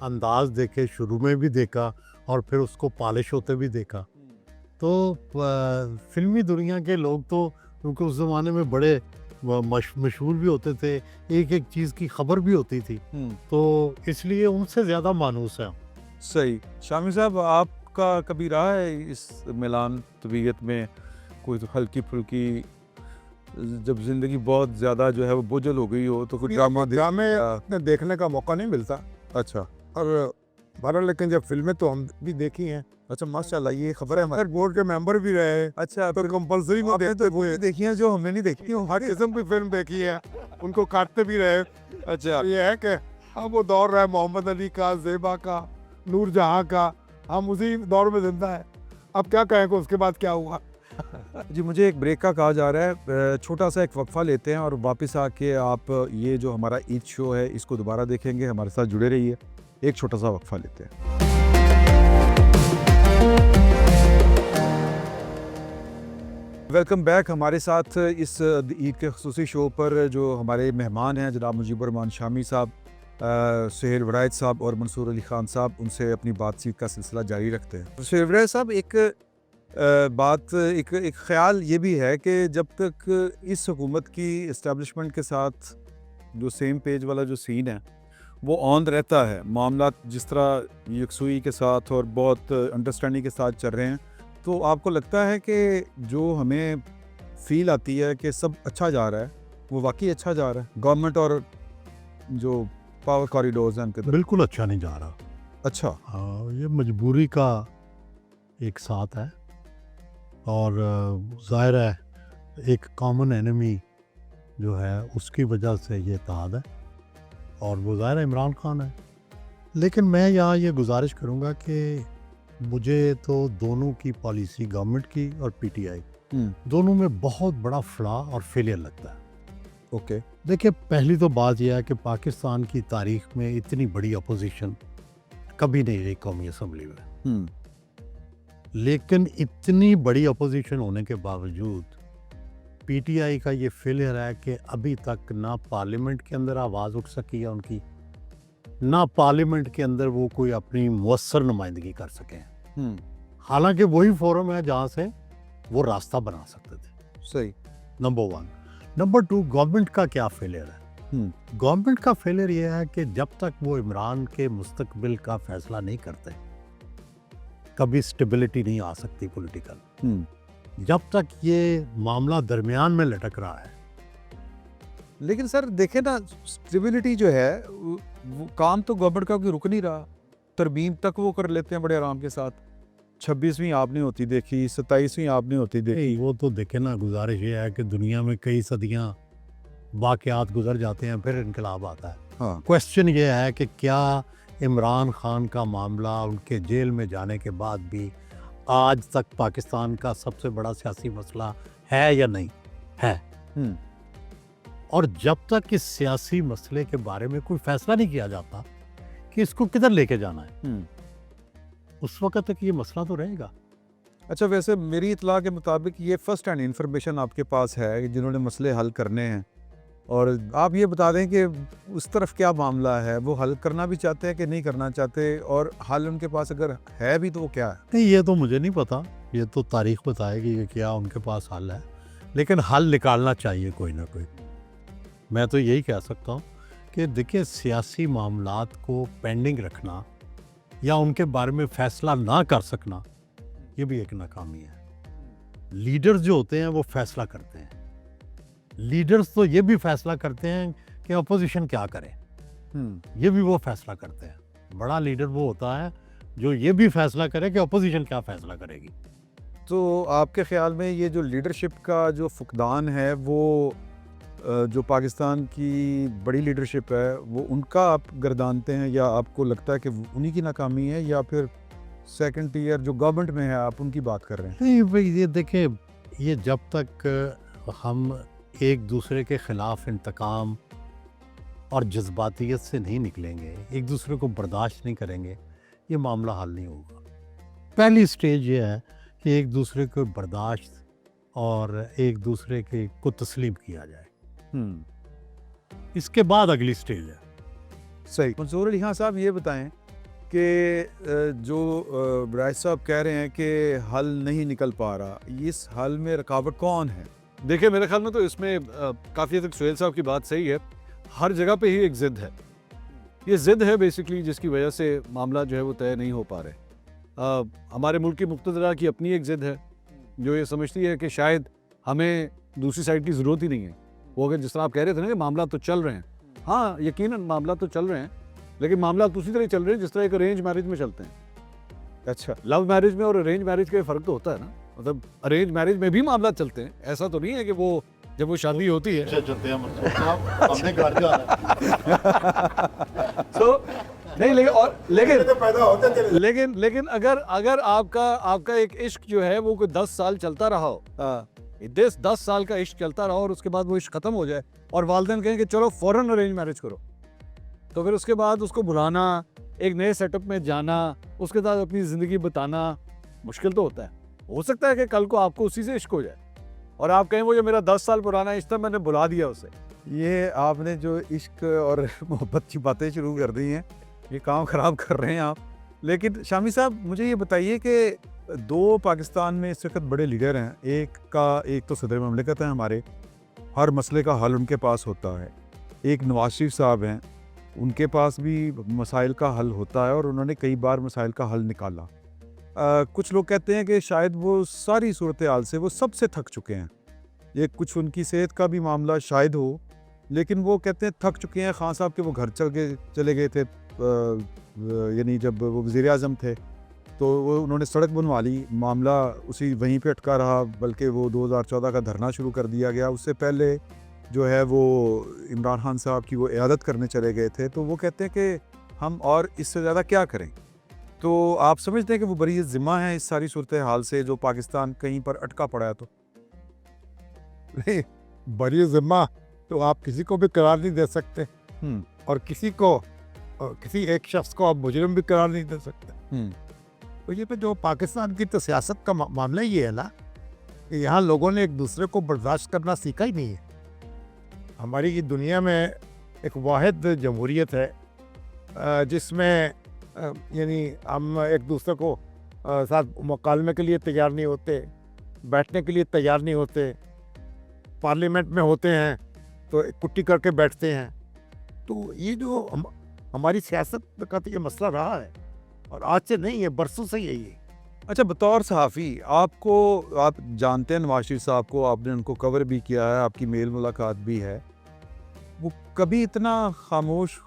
अंदाज देखे, शुरू में भी देखा और फिर उसको पॉलिश होते भी देखा। तो फिल्मी दुनिया के लोग तो, क्योंकि उस ज़माने में बड़े मशहूर भी होते थे, एक एक चीज़ की खबर भी होती थी, तो इसलिए उनसे ज़्यादा मानूस है। सही। शामी साहब, आपका कभी रहा है इस मिलान तबीयत में कोई तो हल्की फुल्की, जब जिंदगी बहुत ज़्यादा जो है वो बोझल हो गई हो तो कोई ड्रामा ड्रामे देखने का मौका नहीं मिलता। अच्छा और बहरहाल लेकिन जब फिल्में तो हम भी देखी हैं, अच्छा, माशाल्लाह, ये खबर है हमारे। हर बोर्ड के मेंबर भी रहे हैं, अच्छा, तो कंपलसरी में आपने देखते तो हुए देखी हैं जो हमने नहीं देखी हो। हर किस्म की फिल्म देखी है, उनको काटते भी रहे। अच्छा, ये है कि अब वो दौर रहा है मोहम्मद अली का, ज़ेबा का, नूरजहां का, हम उसी दौर में जिंदा है। अब क्या कहें कि उसके बाद क्या हुआ। जी मुझे एक ब्रेक का कहा जा रहा है, छोटा सा एक वक्फा लेते हैं और वापस आके आप ये जो हमारा ईद शो है इसको दोबारा देखेंगे। हमारे साथ जुड़े रहिए, एक छोटा सा वक्फा लेते हैं। Welcome back. हमारे साथ इस ईद के खुसूसी शो पर जो हमारे मेहमान हैं जनाब मुजीबुर रहमान शामी साहब, सुहेल वरायत साहब और मंसूर अली ख़ान साहब, उनसे अपनी बातचीत का सिलसिला जारी रखते हैं। सुहेल वरायत साहब, एक ख़्याल ये भी है कि जब तक इस हुकूमत की इस्टेब्लिशमेंट के साथ जो सेम पेज वाला जो सीन है वो ऑन रहता है, मामला जिस तरह यकसुई के साथ और बहुत अंडरस्टैंडिंग के साथ चल रहे हैं, तो आपको लगता है कि जो हमें फील आती है कि सब अच्छा जा रहा है वो वाकई अच्छा जा रहा है? गवर्नमेंट और जो पावर कॉरिडोर्स हैं उनके तरफ बिल्कुल अच्छा नहीं जा रहा। अच्छा, हाँ, ये मजबूरी का एक साथ है, और ज़ाहिर है एक कॉमन एनिमी जो है उसकी वजह से ये इत्तेहाद है, और वो ज़ाहिर है इमरान खान है। लेकिन मैं यहाँ ये गुजारिश करूँगा कि मुझे तो दोनों की पॉलिसी, गवर्नमेंट की और पीटीआई, दोनों में बहुत बड़ा फ्लॉ और फेलियर लगता है। ओके, देखिए, पहली तो बात यह है कि पाकिस्तान की तारीख में इतनी बड़ी अपोजिशन कभी नहीं रही कौमी असम्बली में, लेकिन इतनी बड़ी अपोजिशन होने के बावजूद पीटीआई का ये फेलियर है कि अभी तक ना पार्लियामेंट के अंदर आवाज़ उठ सकी है उनकी, ना पार्लियामेंट के अंदर वो कोई अपनी मुअस्सर नुमाइंदगी कर सके हैं। हालांकि वही फोरम है जहाँ से वो रास्ता बना सकते थे। सही। नंबर 1। नंबर 2, गवर्नमेंट का क्या फेलियर है? गवर्नमेंट का फेलियर ये है कि जब तक वो इमरान के मुस्तकबिल का फैसला नहीं करते, कभी स्टेबिलिटी नहीं आ सकती पॉलिटिकल। जब तक ये मामला दरमियान में लटक रहा है। लेकिन सर देखें ना, स्टेबिलिटी जो है वो काम तो गवर्नमेंट का कोई रुक नहीं रहा, तरमीम तक वो कर लेते हैं बड़े आराम के साथ। 26वीं आपने होती देखी, 27वीं आपने होती देखी। नहीं, वो तो देखे ना, गुजारिश ये है कि दुनिया में कई सदियां वाक़यात गुजर जाते हैं, फिर इनकलाब आता है। हाँ, क्वेश्चन ये है कि क्या इमरान खान का मामला उनके जेल में जाने के बाद भी आज तक पाकिस्तान का सबसे बड़ा सियासी मसला है या नहीं है? और जब तक इस सियासी मसले के बारे में कोई फैसला नहीं किया जाता कि इसको किधर लेके जाना है, उस वक्त तक ये मसला तो रहेगा। अच्छा, वैसे मेरी इतला के मुताबिक ये फर्स्ट हैंड इंफॉर्मेशन आपके पास है कि जिन्होंने मसले हल करने हैं, और आप ये बता दें कि उस तरफ क्या मामला है, वो हल करना भी चाहते हैं कि नहीं करना चाहते, और हल उनके पास अगर है भी तो वो क्या है? नहीं, ये तो मुझे नहीं पता, ये तो तारीख बताएगी कि क्या उनके पास हल है, लेकिन हल निकालना चाहिए कोई ना कोई। मैं तो यही कह सकता हूँ कि देखिए, सियासी मामलात को पेंडिंग रखना या उनके बारे में फैसला ना कर सकना, ये भी एक नाकामी है। लीडर्स जो होते हैं वो फैसला करते हैं। लीडर्स तो ये भी फैसला करते हैं कि अपोजिशन क्या करे, ये भी वो फैसला करते हैं। बड़ा लीडर वो होता है जो ये भी फैसला करे कि अपोजिशन क्या फैसला करेगी। तो आपके ख्याल में ये जो लीडरशिप का जो फुकदान है, वो जो पाकिस्तान की बड़ी लीडरशिप है वो उनका आप गर्दानते हैं, या आपको लगता है कि उन्हीं की नाकामी है, या फिर सेकंड टियर जो गवर्नमेंट में है आप उनकी बात कर रहे हैं? नहीं भाई, ये देखें, ये जब तक हम एक दूसरे के खिलाफ इंतकाम और जज्बातियत से नहीं निकलेंगे, एक दूसरे को बर्दाश्त नहीं करेंगे, ये मामला हल नहीं होगा। पहली स्टेज ये है कि एक दूसरे को बर्दाश्त और एक दूसरे के को तस्लीम किया जाए। इसके बाद अगली स्टेज है। सही। मंसूर अली खान साहब, ये बताएं कि जो ब्राइस साहब कह रहे हैं कि हल नहीं निकल पा रहा, इस हल में रुकावट कौन है? देखिए मेरे ख्याल में तो इसमें काफ़ी हद तक सुहेल साहब की बात सही है। हर जगह पे ही एक ज़िद है, ये ज़िद है बेसिकली जिसकी वजह से मामला जो है वो तय नहीं हो पा रहे। हमारे मुल्क की मुक़्तदरा की अपनी एक ज़िद है जो ये समझती है कि शायद हमें दूसरी साइड की ज़रूरत ही नहीं है। वो अगर जिस तरह आप कह रहे थे ना कि मामला तो चल रहे हैं, हाँ यकीनन मामला तो चल रहे हैं, लेकिन मामला तो उसी तरह चल रहे हैं जिस तरह एक अरेंज मैरिज में चलते हैं। अच्छा, लव मैरिज में और अरेंज मैरिज का फ़र्क तो होता है ना। मतलब अरेंज मैरिज में भी मामला चलते हैं, ऐसा तो नहीं है कि वो जब वो शादी होती है चलते हैं अपने घर तो नहीं, लेकिन और लेकिन तो पैदा होते थे। लेकिन अगर आपका एक इश्क जो है वो कोई 10 साल चलता रहा हो, 10 साल का इश्क चलता रहा और उसके बाद वो इश्क खत्म हो जाए और वालिदैन कहें कि चलो फौरन अरेंज मैरिज करो, तो फिर उसके बाद उसको बुलाना, एक नए सेटअप में जाना, उसके साथ अपनी ज़िंदगी बताना मुश्किल तो होता है। हो सकता है कि कल को आपको उसी से इश्क हो जाए और आप कहें वो जो मेरा 10 साल पुराना इश्क था मैंने बुला दिया उसे। ये आपने जो इश्क और मोहब्बत की बातें शुरू कर दी हैं, ये काम ख़राब कर रहे हैं आप। लेकिन शामी साहब मुझे ये बताइए कि दो पाकिस्तान में इस वक्त बड़े लीडर हैं, एक तो सदर ममलिकत हैं हमारे, हर मसले का हल उनके पास होता है। एक नवाज शरीफ साहब हैं, उनके पास भी मसाइल का हल होता है और उन्होंने कई बार मसाइल का हल निकाला। कुछ लोग कहते हैं कि शायद वो सारी सूरत हाल से वो सबसे थक चुके हैं। ये कुछ उनकी सेहत का भी मामला शायद हो, लेकिन वो कहते हैं थक चुके हैं। खान साहब के वो घर चले गए थे, यानी जब वो वज़ीर आज़म थे तो वो उन्होंने सड़क बनवा ली, मामला उसी वहीं पे अटका रहा, बल्कि वो 2014 का धरना शुरू कर दिया गया। उससे पहले जो है वो इमरान खान साहब की वो इयादत करने चले गए थे। तो वो कहते हैं कि हम और इससे ज़्यादा क्या करें। तो आप समझते हैं कि वो बरी ज़िम्मा है इस सारी सूरत हाल से जो पाकिस्तान कहीं पर अटका पड़ा है? तो नहीं, बरी ज़िम्मा तो आप किसी को भी करार नहीं दे सकते और किसी एक शख्स को आप मुजरिम भी करार नहीं दे सकते। तो ये पे जो पाकिस्तान की तो सियासत का मामला ये है ना कि यहाँ लोगों ने एक दूसरे को बर्दाश्त करना सीखा ही नहीं है। हमारी ये दुनिया में एक वाहिद जमहूरियत है जिसमें यानी हम एक दूसरे को साथ मुकालमे के लिए तैयार नहीं होते, बैठने के लिए तैयार नहीं होते, पार्लियामेंट में होते हैं तो कुट्टी करके बैठते हैं। तो ये जो हमारी सियासत का तो ये मसला रहा है और आज से नहीं है, बरसों से यही है। अच्छा, बतौर सहाफ़ी आप जानते हैं नवाज शरीफ साहब को, आपने उनको कवर भी किया है, आपकी मेल मुलाकात भी है। वो कभी इतना खामोश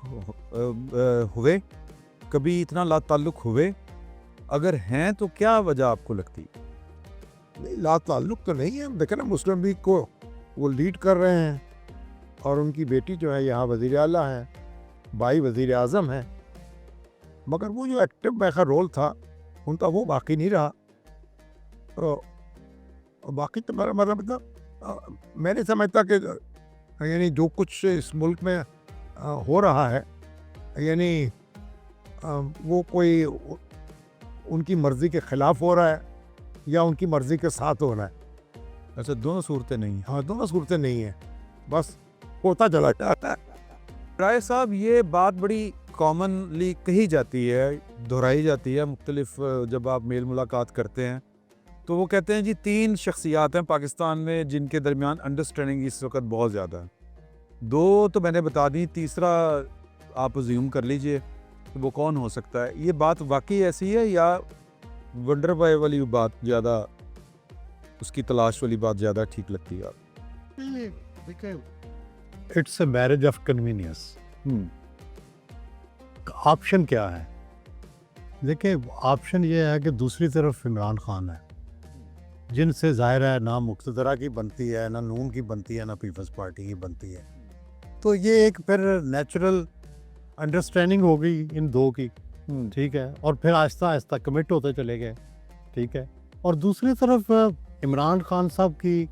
हुए, कभी इतना लाताल्लुक हुए? अगर हैं तो क्या वजह आपको लगती? नहीं, लाताल्लुक तो नहीं है। देखें ना, मुस्लिम लीग को वो लीड कर रहे हैं और उनकी बेटी जो है यहाँ वज़ीर आला है, भाई वज़ीर आज़म है, मगर वो जो एक्टिव बैकर रोल था उनका वो बाकी नहीं रहा। तो बाकी तो मेरा मतलब मैं नहीं समझता कि यानी जो कुछ इस मुल्क में हो रहा है यानी वो कोई उनकी मर्ज़ी के ख़िलाफ़ हो रहा है या उनकी मर्ज़ी के साथ हो रहा है। अच्छा, दोनों सूरतें नहीं हैं। हाँ, दोनों सूरतें नहीं हैं, बस होता चला जाता है। राय साहब, ये बात बड़ी कॉमनली कही जाती है, दोहराई जाती है मुख्तलिफ जब आप मेल मुलाकात करते हैं तो वो कहते हैं जी 3 शख्सियात हैं पाकिस्तान में जिनके दरमियान अंडरस्टैंडिंग इस वक्त बहुत ज़्यादा है। 2 तो मैंने बता दी, तीसरा आप अज्यूम कर लीजिए कि वो कौन हो सकता है। ये बात वाकई ऐसी है या वंडर बॉय वाली बात ज़्यादा, उसकी तलाश वाली बात ज़्यादा ठीक लगती है आप? It's a marriage of convenience. Option क्या है? देखिए, ऑप्शन ये है कि दूसरी तरफ इमरान खान है जिनसे ज़ाहिर है ना मुक़्तदरा की बनती है, ना नून की बनती है, ना पीपल्स पार्टी की बनती है। तो ये एक फिर नेचुरल अंडरस्टैंडिंग हो गई इन दो की, ठीक है, और फिर आहिस्ता आहिस्ता कमिट होते चले गए, ठीक है। और दूसरी तरफ इमरान खान साहब की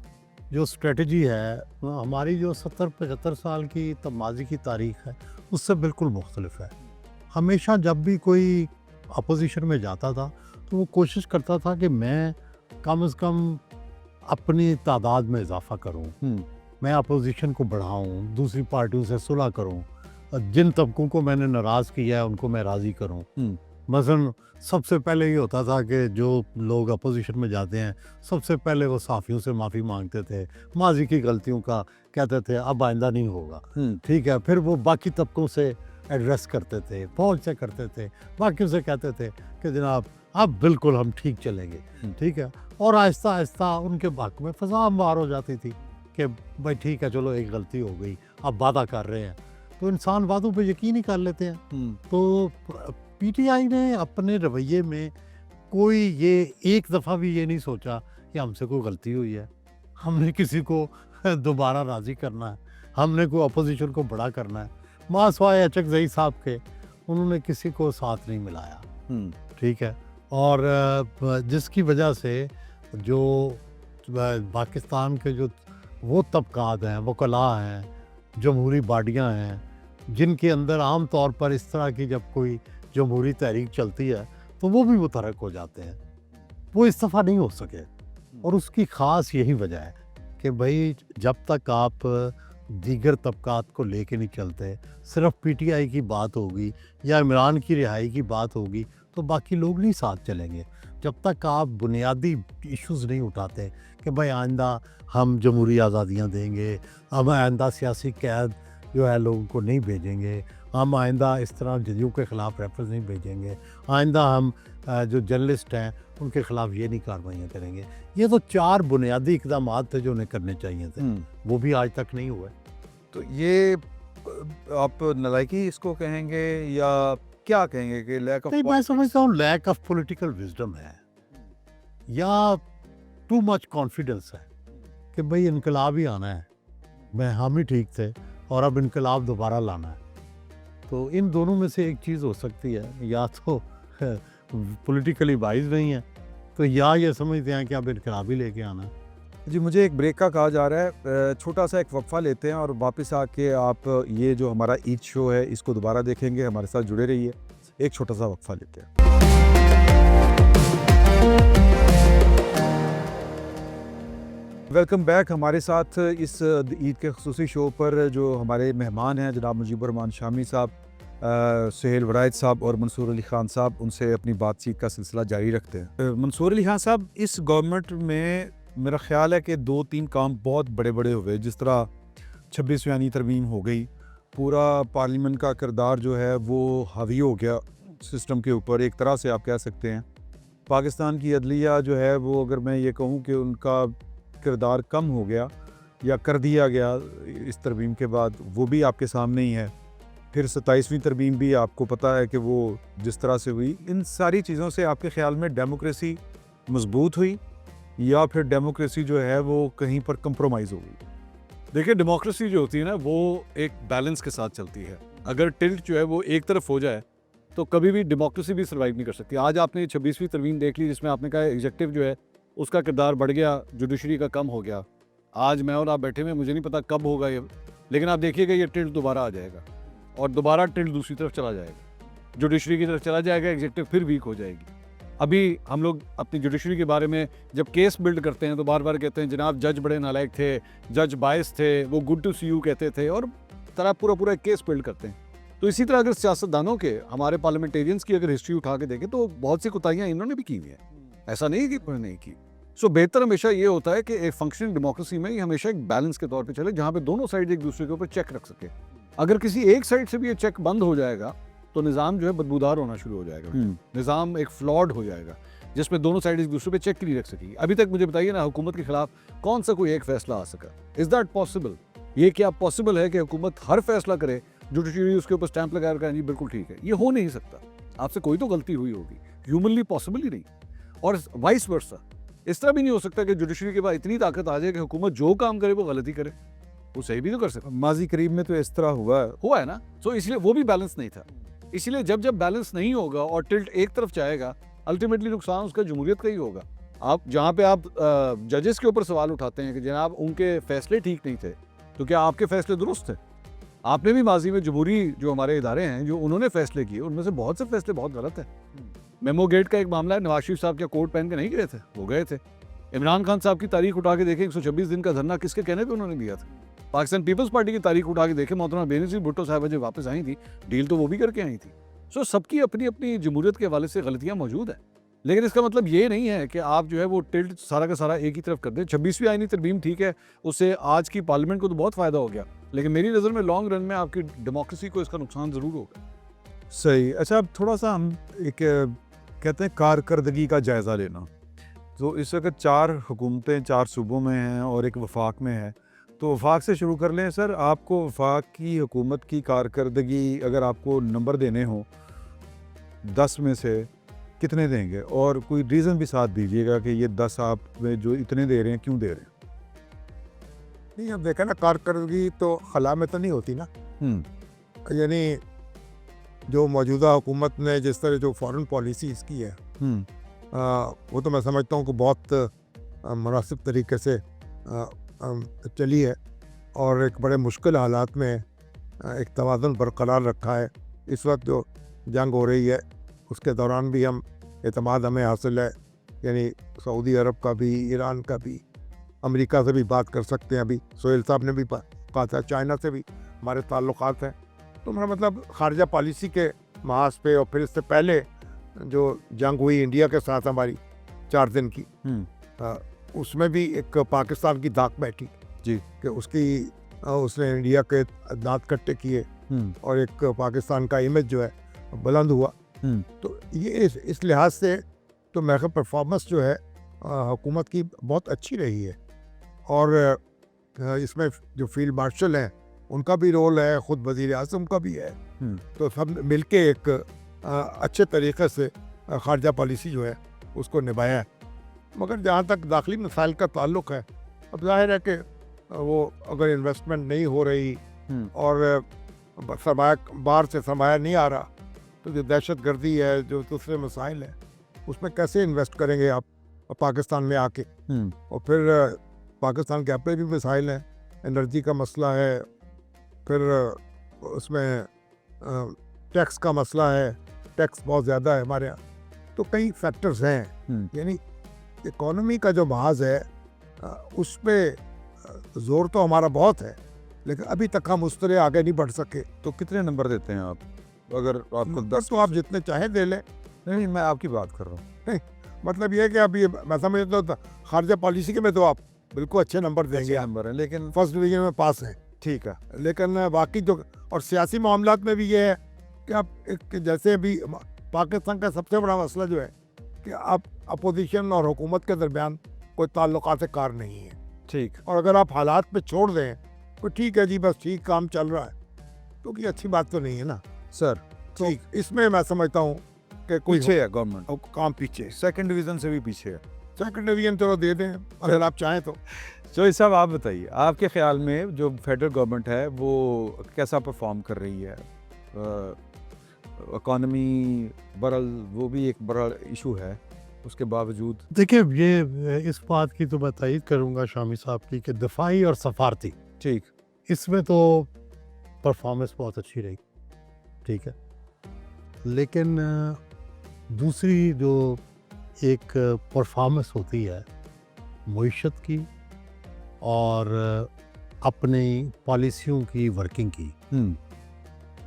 जो स्ट्रेटजी है, हमारी जो 70-75 साल की तब माजी की तारीख़ है उससे बिल्कुल मुख्तलिफ है। हमेशा जब भी कोई अपोजिशन में जाता था तो वो कोशिश करता था कि मैं कम से कम अपनी तादाद में इजाफा करूं, मैं अपोजिशन को बढ़ाऊं, दूसरी पार्टियों से सुलह करूं, जिन तबकों को मैंने नाराज़ किया है उनको मैं राज़ी करूं। मसलन सबसे पहले ये होता था कि जो लोग अपोजिशन में जाते हैं सबसे पहले वो साफ़ियों से माफ़ी मांगते थे, माजी की गलतियों का कहते थे अब आइंदा नहीं होगा, ठीक है। फिर वो बाकी तबकों से एड्रेस करते थे, फौज से करते थे, बाकियों से कहते थे कि जनाब अब बिल्कुल हम ठीक चलेंगे, ठीक है। और आहिस्ता आहिस्ता उनके हक़ में फ़ज़ा हमवार हो जाती थी कि भाई ठीक है चलो एक गलती हो गई, अब वादा कर रहे हैं, तो इंसान वादों पे यकीन ही कर लेते हैं। तो पीटीआई ने अपने रवैये में कोई ये एक दफ़ा भी ये नहीं सोचा कि हमसे कोई गलती हुई है, हमने किसी को दोबारा राज़ी करना है, हमने कोई अपोजिशन को बड़ा करना है। मासवाए अचकज़ई साहब के उन्होंने किसी को साथ नहीं मिलाया, ठीक है। और जिसकी वजह से जो पाकिस्तान के जो वो तबकात हैं, वकला हैं, जमहूरी बाडियाँ हैं, जिनके अंदर आम तौर पर इस तरह की जब कोई जमहूरी तहरीक चलती है तो वो भी मुतहरक हो जाते हैं, वो इस दफ़ा नहीं हो सके। और उसकी ख़ास यही वजह है कि भाई जब तक आप दीगर तबकात को लेके नहीं चलते, सिर्फ पीटीआई की बात होगी या इमरान की रिहाई की बात होगी तो बाकी लोग नहीं साथ चलेंगे। जब तक आप बुनियादी इश्यूज़ नहीं उठाते कि भाई आइंदा हम जमहूरी आज़ादियाँ देंगे, हम आइंदा सियासी कैद जो है लोगों को नहीं भेजेंगे, हम आइंदा इस तरह जजियों के ख़िलाफ़ रेफरेंस नहीं भेजेंगे, आइंदा हम जो जर्नलिस्ट हैं उनके ख़िलाफ़ ये नहीं कार्रवाइयाँ करेंगे। ये तो 4 बुनियादी इक़दामात थे जो उन्हें करने चाहिए थे, वो भी आज तक नहीं हुए। तो ये आप नालायकी इसको कहेंगे या क्या कहेंगे कि लैक ऑफ? नहीं, मैं समझता हूँ लैक ऑफ पॉलिटिकल विजडम है या टू मच कॉन्फिडेंस है कि भाई इनकलाब ही आना है, मैं हम ही ठीक थे और अब इनकलाब दोबारा लाना है। तो इन दोनों में से एक चीज़ हो सकती है, या तो पॉलिटिकली वाइज नहीं है तो या ये समझते हैं कि अब इनकलाब ही लेके आना है। जी, मुझे एक ब्रेक का कहा जा रहा है, छोटा सा एक वक्फा लेते हैं और वापस आके आप ये जो हमारा ईद शो है इसको दोबारा देखेंगे। हमारे साथ जुड़े रहिए, एक छोटा सा वक्फा लेते हैं। Welcome back. हमारे साथ इस ईद के खुसूसी शो पर जो हमारे मेहमान हैं जनाब मुजीबुर रहमान शामी साहब, सुहेल वरायत साहब और मंसूर अली ख़ान साहब, उनसे अपनी बातचीत का सिलसिला जारी रखते हैं। मंसूर अली ख़ान साहब, इस गवर्नमेंट में मेरा ख्याल है कि 2-3 काम बहुत बड़े बड़े हुए, जिस तरह 26वीं तरमीम हो गई, पूरा पार्लियामेंट का किरदार जो है वो हावी हो गया सिस्टम के ऊपर, एक तरह से आप कह सकते हैं। पाकिस्तान की अदलिया जो है वो, अगर मैं ये कहूँ कि उनका किरदार कम हो गया या कर दिया गया इस तरमीम के बाद, वो भी आपके सामने ही है। फिर 27वीं तरमीम भी आपको पता है कि वो जिस तरह से हुई। इन सारी चीज़ों से आपके ख्याल में डेमोक्रेसी मजबूत हुई या फिर डेमोक्रेसी जो है वो कहीं पर कंप्रोमाइज़ हो गई? देखिए, डेमोक्रेसी जो होती है ना वो एक बैलेंस के साथ चलती है। अगर टिल्ट जो है वो एक तरफ हो जाए तो कभी भी डेमोक्रेसी भी सर्वाइव नहीं कर सकती। आज आपने 26वीं तरमीम देख ली जिसमें आपने कहा एग्जेक्टिव जो है उसका किरदार बढ़ गया, जुडिशरी का कम हो गया। आज मैं और आप बैठे हुए, मुझे नहीं पता कब होगा ये, लेकिन आप देखिएगा ये टिल्ट दोबारा आ जाएगा और दोबारा टिल्ट दूसरी तरफ चला जाएगा, जुडिशरी की तरफ चला जाएगा, एग्जेक्टिव फिर वीक हो जाएगी। अभी हम लोग अपनी जुडिशरी के बारे में जब केस बिल्ड करते हैं तो बार बार कहते हैं जनाब जज बड़े नालायक थे, जज बायस थे, वो गुड टू सी यू कहते थे, और तरह पूरा एक केस बिल्ड करते हैं। तो इसी तरह अगर सियासतदानों के, हमारे पार्लियामेंटेरियंस की अगर हिस्ट्री उठा के देखें तो बहुत सी कोताहियाँ इन्होंने भी की हुई हैं, ऐसा नहीं कि उन्होंने नहीं की। सो बेहतर हमेशा ये होता है कि एक फंक्शनिंग डेमोक्रेसी में ये हमेशा एक बैलेंस के तौर पे चले, जहाँ पे दोनों साइड एक दूसरे के ऊपर चेक रख सके। अगर किसी एक साइड से भी ये चेक बंद हो जाएगा तो निज़ाम जो है बदबूदार होना शुरू हो जाएगा, निज़ाम एक फ्लॉड हो जाएगा जिसमें दोनों साइड एक दूसरे पे चेक नहीं रख सकेगी। अभी तक मुझे बताइए ना, हुकूमत के खिलाफ कौन सा कोई एक फैसला आ सका? Is that possible? ये क्या पॉसिबल है कि हुकूमत हर फैसला करे, जुडिशरी उसके ऊपर स्टैंप लगा कर जी बिल्कुल ठीक है? ये हो नहीं सकता। आपसे कोई तो गलती हुई होगी, ह्यूमनली पॉसिबल ही नहीं। और वाइस वर्सा, इस तरह भी नहीं हो सकता कि जुडिशरी के पास इतनी ताकत आ जाए कि हुकूमत जो काम करे वो गलती करे, वो सही भी तो कर सकता। माजी करीब में तो इस तरह हुआ है ना। सो इसलिए वो भी बैलेंस नहीं था। इसलिए जब बैलेंस नहीं होगा और टिल्ट एक तरफ जाएगा, अल्टीमेटली नुकसान उसका जमहूरियत का ही होगा। आप जहाँ पे आप जजेस के ऊपर सवाल उठाते हैं कि जनाब उनके फैसले ठीक नहीं थे, तो क्या आपके फैसले दुरुस्त थे? आपने भी माजी में जमहूरी जो हमारे इदारे हैं जो उन्होंने फैसले किए, उनमें से बहुत से फैसले बहुत गलत है। मेमो गेट का एक मामला है, नवाज शरीफ साहब क्या कोट पहन के नहीं गए थे? वो गए थे। इमरान खान साहब की तारीख उठा के देखें, 126 दिन का धरना किसके कहने पे उन्होंने दिया था? पाकिस्तान पीपल्स पार्टी की तारीख उठा के देखें, मोहतरमा बेनज़ीर भुट्टो साहब जब वापस आई थी, डील तो वो भी करके आई थी। सो सबकी अपनी अपनी जमहूरियत के हवाले से गलतियाँ मौजूद हैं, लेकिन इसका मतलब ये नहीं है कि आप जो है वो टिल्ट सारा का सारा एक ही तरफ कर दें। 26वीं आईनी तरमीम ठीक है, उससे आज की पार्लियामेंट को तो बहुत फ़ायदा हो गया, लेकिन मेरी नज़र में लॉन्ग रन में आपकी डेमोक्रेसी को इसका नुकसान ज़रूर होगा। सही। अच्छा, अब थोड़ा सा हम एक कहते हैं कारकर्दगी का जायज़ा लेना। तो इस वक्त 4 हुकूमतें 4 सूबों में हैं और एक वफाक में है, तो वफाक से शुरू कर लें। सर, आपको वफाक की हुकूमत की कारकर्दगी अगर आपको नंबर देने हो 10 में से कितने देंगे, और कोई रीज़न भी साथ दीजिएगा कि ये 10 आप में जो इतने दे रहे हैं क्यों दे रहे हैं? नहीं, अब देखा ना, कारकर्दगी तो खला में तो नहीं होती ना। यानी जो मौजूदा हुकूमत ने जिस तरह जो फॉरेन पॉलिसीज़ की है, वो तो मैं समझता हूँ कि बहुत मुनासिब तरीके से चली है और एक बड़े मुश्किल हालात में एक तवाज़ुन बरकरार रखा है। इस वक्त जो जंग हो रही है उसके दौरान भी हम एतमाद हमें हासिल है, यानी सऊदी अरब का भी, ईरान का भी, अमेरिका से भी बात कर सकते हैं। अभी सोहेल साहब ने भी कहा था चाइना से भी हमारे ताल्लुकात हैं। तो मेरा मतलब खारजा पॉलिसी के महाज पे, और फिर इससे पहले जो जंग हुई इंडिया के साथ हमारी 4 दिन की, उसमें भी एक पाकिस्तान की धाक बैठी जी कि उसने इंडिया के दांत कट्टे किए और एक पाकिस्तान का इमेज जो है बुलंद हुआ। तो ये इस लिहाज से तो मेरे परफॉर्मेंस जो है हुकूमत की बहुत अच्छी रही है। और इसमें जो फील्ड मार्शल हैं उनका भी रोल है, ख़ुद वज़ीर आज़म का भी है। तो सब मिलके एक अच्छे तरीक़े से ख़ारजा पॉलिसी जो है उसको निभाया है। मगर जहाँ तक दाखिली मसाइल का ताल्लुक़ है, अब ज़ाहिर है कि वो अगर इन्वेस्टमेंट नहीं हो रही और सरमाया बाहर से सरमाया नहीं आ रहा, तो जो दहशत गर्दी है, जो दूसरे मसाइल हैं, उसमें कैसे इन्वेस्ट करेंगे आप पाकिस्तान में आके। और फिर पाकिस्तान के अपने भी मसाइल हैं, एनर्जी का मसला है, फिर उसमें टैक्स का मसला है, टैक्स बहुत ज़्यादा है हमारे यहाँ। तो कई फैक्टर्स हैं, यानी इकॉनमी का जो महाज है उस पर ज़ोर तो हमारा बहुत है, लेकिन अभी तक हम उस तरह आगे नहीं बढ़ सके। तो कितने नंबर देते हैं आप? अगर आपको 10, तो आप जितने चाहे दे लें। नहीं, मैं आपकी बात कर रहा हूँ। नहीं, मतलब ये है कि अभी मैं समझता हूँ खारजा पॉलिसी के में तो आप बिल्कुल अच्छे नंबर देंगे, नंबर है, लेकिन फर्स्ट डिवीजन में पास हैं, ठीक है। लेकिन बाकी जो और सियासी मामलात में भी ये है कि आप जैसे अभी पाकिस्तान का सबसे बड़ा मसला जो है कि आप अपोजिशन और हुकूमत के दरमियान कोई ताल्लुकात कार नहीं है। ठीक। और अगर आप हालात पे छोड़ दें तो ठीक है जी, बस ठीक काम चल रहा है, तो ये अच्छी बात तो नहीं है ना सर, तो इसमें मैं समझता हूँ कि कोई पीछे है गवर्नमेंट, काम पीछे, सेकंड डिवीज़न से भी पीछे है। सेकंड डिवीजन चलो दे दें अगर आप चाहें तो। तो साहब, आप बताइए, आपके ख्याल में जो फेडरल गवर्नमेंट है वो कैसा परफॉर्म कर रही है? इकॉनमी बरल वो भी एक बड़ा इशू है, उसके बावजूद देखिए, ये इस बात की तो मैं तायीद करूँगा शामी साहब की कि दफाई और सफारती, ठीक, इसमें तो परफॉर्मेंस बहुत अच्छी रही, ठीक है। लेकिन दूसरी जो एक परफॉर्मेंस होती है मईशत की और अपनी पॉलिसियों की वर्किंग की,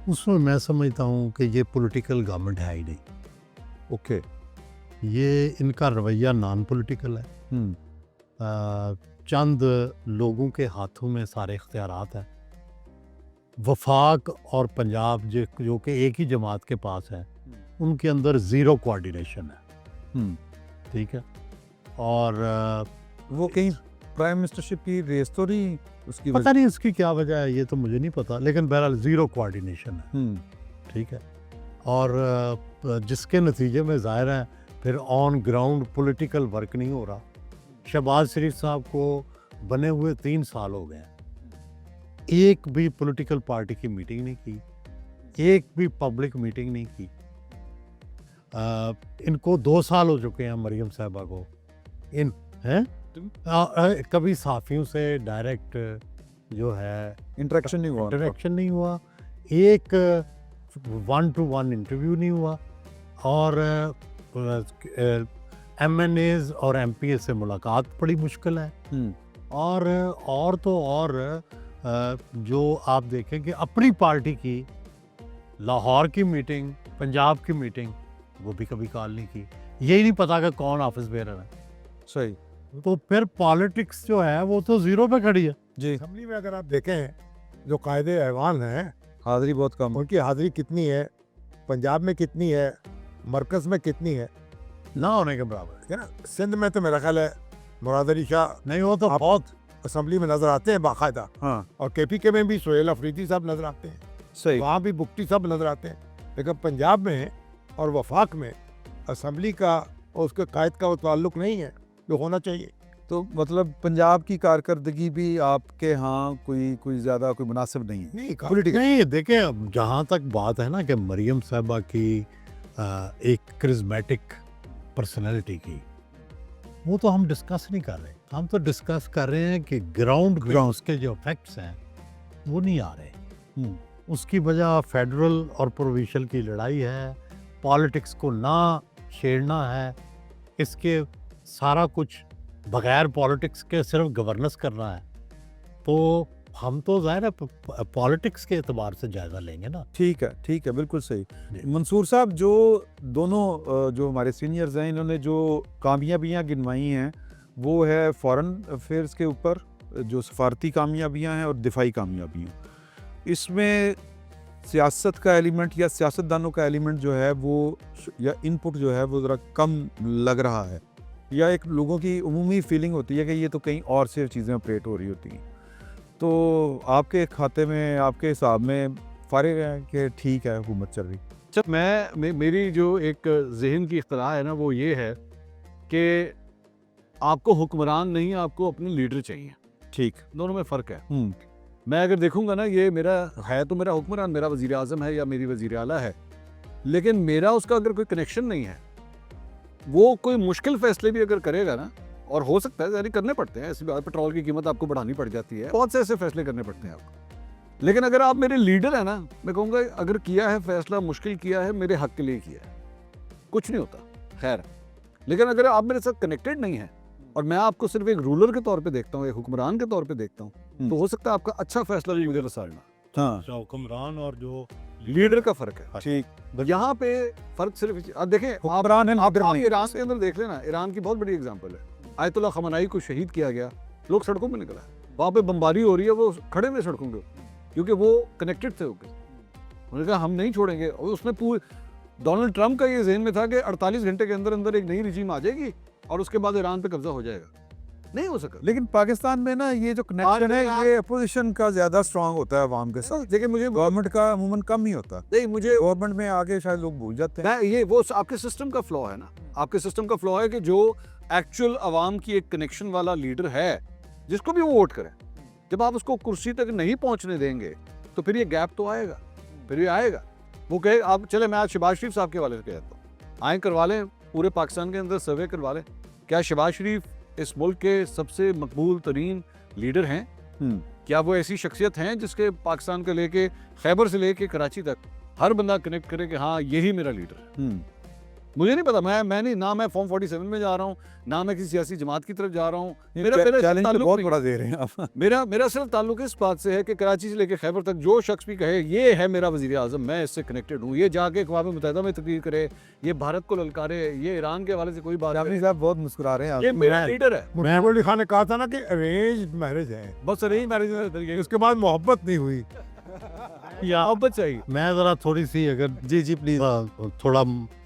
उसमें मैं समझता हूँ कि ये पॉलिटिकल गवर्नमेंट है ही नहीं। ओके। ये इनका रवैया नॉन पॉलिटिकल है। चंद लोगों के हाथों में सारे इख्तियारात हैं। वफाक और पंजाब जो कि एक ही जमात के पास है, उनके अंदर ज़ीरो कोऑर्डिनेशन है, ठीक है। और वो कहीं प्राइम मिनिस्टरशिप की रेस तो नहीं उसकी पता नहीं उसकी क्या वजह है, ये तो मुझे नहीं पता, लेकिन बहरहाल ज़ीरो कोऑर्डिनेशन है, ठीक है। और जिसके नतीजे में ज़ाहिर है फिर ऑन ग्राउंड पॉलिटिकल वर्क नहीं हो रहा। शहबाज शरीफ साहब को बने हुए 3 साल हो गए हैं, एक भी पॉलिटिकल पार्टी की मीटिंग नहीं की, एक भी पब्लिक मीटिंग नहीं की। इनको 2 साल हो चुके हैं मरियम साहिबा को, इन हैं कभी साफियों से डायरेक्ट जो है इंटरेक्शन नहीं हुआ, एक 1-to-1 इंटरव्यू नहीं हुआ, और MNAs और MPA से मुलाकात बड़ी मुश्किल है। और तो और जो आप देखें कि अपनी पार्टी की लाहौर की मीटिंग, पंजाब की मीटिंग, वो भी कभी कॉल नहीं की। यही नहीं पता कि कौन ऑफिस बेरर है। सही तो फिर पॉलिटिक्स जो है वो तो जीरो पे खड़ी है। जी। असम्बली में अगर आप देखें जो कायदे ऐवान हैं हाजिरी बहुत कम। उनकी हाजिरी कितनी है, पंजाब में कितनी है, मरकज़ में कितनी है, ना होने के बराबर है ना। सिंध में तो मेरा ख्याल है मुराद अली शाह नहीं, वो तो आप- बहुत असम्बली में नजर आते हैं बाकायदा, हाँ और KPK में भी सोहेल अफरीदी साहब नजर आते हैं, सही। वहाँ भी बुख्ती साहब नजर आते हैं। लेकिन पंजाब में और वफाक में असम्बली का और उसके कायद का वो ताल्लुक नहीं है जो होना चाहिए। तो मतलब पंजाब की कारकर्दगी भी आपके यहाँ कोई ज़्यादा कोई मुनासिब नहीं है नहीं पॉलिटिकल। नहीं। देखें, अब जहाँ तक बात है ना कि मरियम साहबा की एक क्रिज्मेटिक पर्सनैलिटी की, वो तो हम डिस्कस नहीं कर रहे। हम तो डिस्कस कर रहे हैं कि ग्राउंड के जो फैक्ट्स हैं वो नहीं आ रहे। उसकी वजह फेडरल और प्रोविंशियल की लड़ाई है, पॉलिटिक्स को ना छेड़ना है, इसके सारा कुछ बगैर पॉलिटिक्स के सिर्फ गवर्नेंस करना है। तो हम तो ज़ाहिर है पॉलिटिक्स के एतबार से जायज़ा लेंगे ना। ठीक है बिल्कुल सही। जी। मंसूर साहब, जो दोनों जो हमारे सीनियर्स हैं, इन्होंने जो कामयाबियां गिनवाई हैं वो है फॉरेन अफेयर्स के ऊपर, जो सफारती कामयाबियां हैं और दिफाई कामयाबियां। इसमें सियासत का एलिमेंट या सियासतदानों का एलिमेंट जो है वो या इनपुट जो है वो ज़रा कम लग रहा है, या एक लोगों की उमूमी फीलिंग होती है कि ये तो कहीं और से चीज़ें ऑपरेट हो रही होती हैं। तो आपके खाते में, आपके हिसाब में फारिग है कि ठीक है हुकूमत चल रही? अच्छा, मेरी जो एक जहन की इख्तलाफ है ना, वो ये है कि आपको हुक्मरान नहीं, आपको अपने लीडर चाहिए। ठीक। दोनों में फ़र्क है। मैं अगर देखूंगा ना, ये मेरा है तो मेरा हुक्मरान मेरा वज़ीर आज़म है या मेरी वज़ीर आला है, लेकिन मेरा उसका अगर कोई कनेक्शन नहीं है, वो कोई मुश्किल फैसले भी अगर करेगा ना, और हो सकता है जारी करने पड़ते हैं, ऐसी बात, पेट्रोल की कीमत आपको बढ़ानी पड़ जाती है, बहुत से ऐसे फैसले करने पड़ते हैं आपको। लेकिन अगर आप मेरे लीडर हैं ना, मैं कहूँगा अगर किया है फैसला, मुश्किल किया है, मेरे हक के लिए किया है, कुछ नहीं होता, खैर। लेकिन अगर आप मेरे साथ कनेक्टेड नहीं है और मैं आपको सिर्फ एक रूलर के तौर पे देखता हूँ, एक हुक्मरान के तौर पे देखता हूँ, तो हो सकता है आपका अच्छा फैसला भी मुझे रसालना। हाँ हुक्मरान और जो लीडर का फर्क है। ठीक। यहाँ पे फर्क सिर्फ अब देखें, हुक्मरान है, आप लीडर नहीं। ईरान के अंदर देख लेना, ईरान की बहुत बड़ी एग्जांपल है। आयतुल्लाह खमनाई को शहीद किया गया, लोग सड़कों में निकला, वहाँ पे बमबारी हो रही है, वो खड़े हुए सड़कों के ऊपर, क्योंकि वो कनेक्टेड थे होकर। उन्होंने कहा हम नहीं छोड़ेंगे। और उसने पूरे डोनाल्ड ट्रंप का ये जहन में था कि 48 घंटे के अंदर अंदर एक नई रिजीम आ जाएगी और उसके बाद ईरान पे कब्जा हो जाएगा। नहीं हो सका। लेकिन पाकिस्तान में ना ये जो कनेक्शन है, ये अपोजिशन का ज्यादा स्ट्रांग होता है अवाम के साथ। देखिए, मुझे गवर्नमेंट का अमूमन कम ही होता है। नहीं, मुझे गवर्नमेंट में आगे शायद लोग भूल जाते हैं। मैं ये वो आपके सिस्टम का फ्लॉ है ना, आपके सिस्टम का फ्लॉ है कि जो एक्चुअल अवाम की एक कनेक्शन वाला लीडर है, जिसको भी वो वोट करे, जब आप उसको कुर्सी तक नहीं पहुंचने देंगे तो फिर ये गैप तो आएगा, फिर ये आएगा। वो कहे आप चले, मैं आज शहबाज शरीफ साहब के हवाले से कहता हूँ, आए करवा लें पूरे पाकिस्तान के अंदर सर्वे करवा लें, क्या शहबाज शरीफ इस मुल्क के सबसे मकबूल तरीन लीडर हैं? क्या वो ऐसी शख्सियत हैं जिसके पाकिस्तान को लेके, खैबर से लेके कराची तक हर बंदा कनेक्ट करे कि हाँ यही मेरा लीडर है? मुझे नहीं पता, मैं नहीं, ना मैं फॉर्म 47 में जा रहा हूँ, ना मैं किसी सियासी जमात की तरफ जा रहा हूँ। चैलेंज तो ताल्लुक बहुत नहीं। बड़ा दे रहे हैं आप। मेरा सिर्फ ताल्लुक इस बात से है कि कराची से लेकर खैबर तक जो शख्स भी कहे ये है मेरा वजीर आज़म, मैं इससे कनेक्टेड हूँ, ये जाके अक़वाम मुत्तहिदा में तकरीर करे, ये भारत को ललकारे, ये ईरान के हवाले से कोई बात जाफरी करे, साहब बहुत मुस्कुरा रहे हैं ये आप। मेरा लीडर है। मुश्ताक अली खान ने कहा था ना कि अरेंज मैरिज है, बस अरेंज मैरिज उसके बाद मोहब्बत नहीं हुई। या मोहब्बत चाहिए। मैं ज़रा थोड़ी सी अगर जी प्लीज। थोड़ा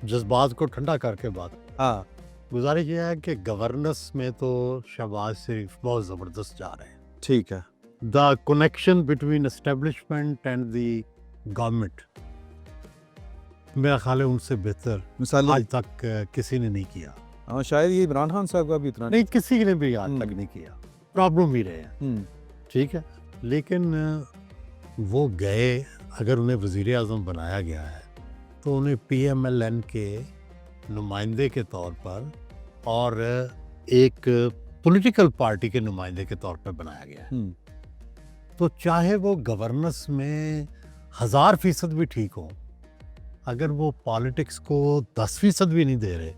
जज्बात को ठंडा करके बात, हाँ गुजारिश ये है कि गवर्नेंस में तो शहबाज शरीफ बहुत ज़बरदस्त जा रहे हैं। ठीक है। The connection between establishment and the government, मेरा ख्याल है उनसे बेहतर मिसाल आज तक किसी ने नहीं किया। हाँ, शायद ये इमरान खान साहब का भी इतना नहीं, किसी ने भी आज तक नहीं किया। प्रॉब्लम भी रहे हैं, ठीक है, लेकिन वो गए, अगर उन्हें वज़ीर आज़म बनाया गया है तो उन्हें PMLN के नुमाइंदे के तौर पर और एक पॉलिटिकल पार्टी के नुमाइंदे के तौर पर बनाया गया है। तो चाहे वो गवर्नेंस में 1000% भी ठीक हो, अगर वो पॉलिटिक्स को 10% भी नहीं दे रहे,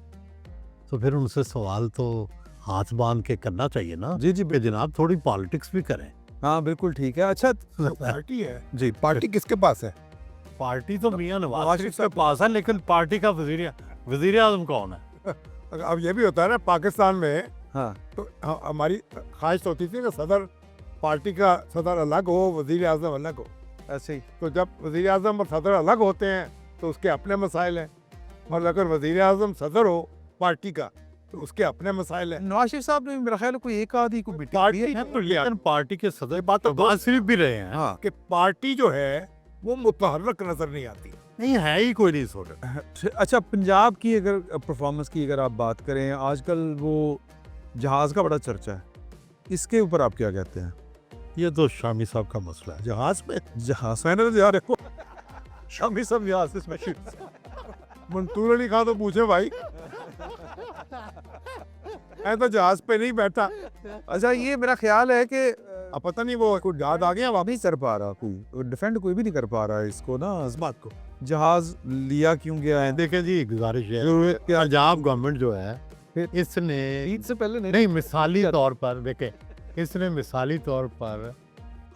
तो फिर उनसे सवाल तो हाथ बांध के करना चाहिए ना। जी कि जनाब थोड़ी पॉलिटिक्स भी करें। हाँ बिल्कुल ठीक है। अच्छा पार्टी है जी, पार्टी किसके पास है? पार्टी तो मियां नवाज नवाज शरीफ शरीफ के पास है, लेकिन पार्टी का वजीर आजम कौन है? अब ये भी होता है ना पाकिस्तान में, हाँ तो हमारी ख्वाहिश होती थी कि सदर, पार्टी का सदर अलग हो, वजीर आजम अलग हो। ऐसे ही तो जब वजीर आजम और सदर अलग होते हैं तो उसके अपने मसाइल हैं, और अगर वजीर आजम सदर हो पार्टी का तो उसके अपने मसाइल हैं। नवाज शरीफ साहब ने मेरा ख्याल है कोई एक आधी को बेटी पार्टी दी है। तो लिया लेकिन पार्टी के सदर बात तो नवाज शरीफ भी रहे हैं। हाँ कि पार्टी जो है वो मुतहर्रक नजर नहीं आती। नहीं है ही कोई नहीं इस वक्त। अच्छा, पंजाब की अगर परफॉर्मेंस की अगर आप बात करें, आजकल वो जहाज़ का बड़ा चर्चा है, इसके ऊपर आप क्या कहते हैं? ये तो शामी साहब का मसला है। जहाज पे जहाज़ मैंने तो यार शामी सब यहाँ से मंसूर अली खान तो पूछे भाई, मैं तो जहाज पे नहीं बैठा। अच्छा, ये मेरा ख्याल है कि अब पता नहीं वो कुछ याद आ गया नहीं कर पा रहा कोई, डिफेंड कोई भी नहीं कर पा रहा है इसको ना, इस बात को। जहाज लिया क्यों गया है? देखें जी, गुजारिश है, जरूरत क्या? पंजाब गवर्नमेंट जो है इसने ईद से पहले नहीं मिसाली तौर पर देखें, इसने मिसाली तौर पर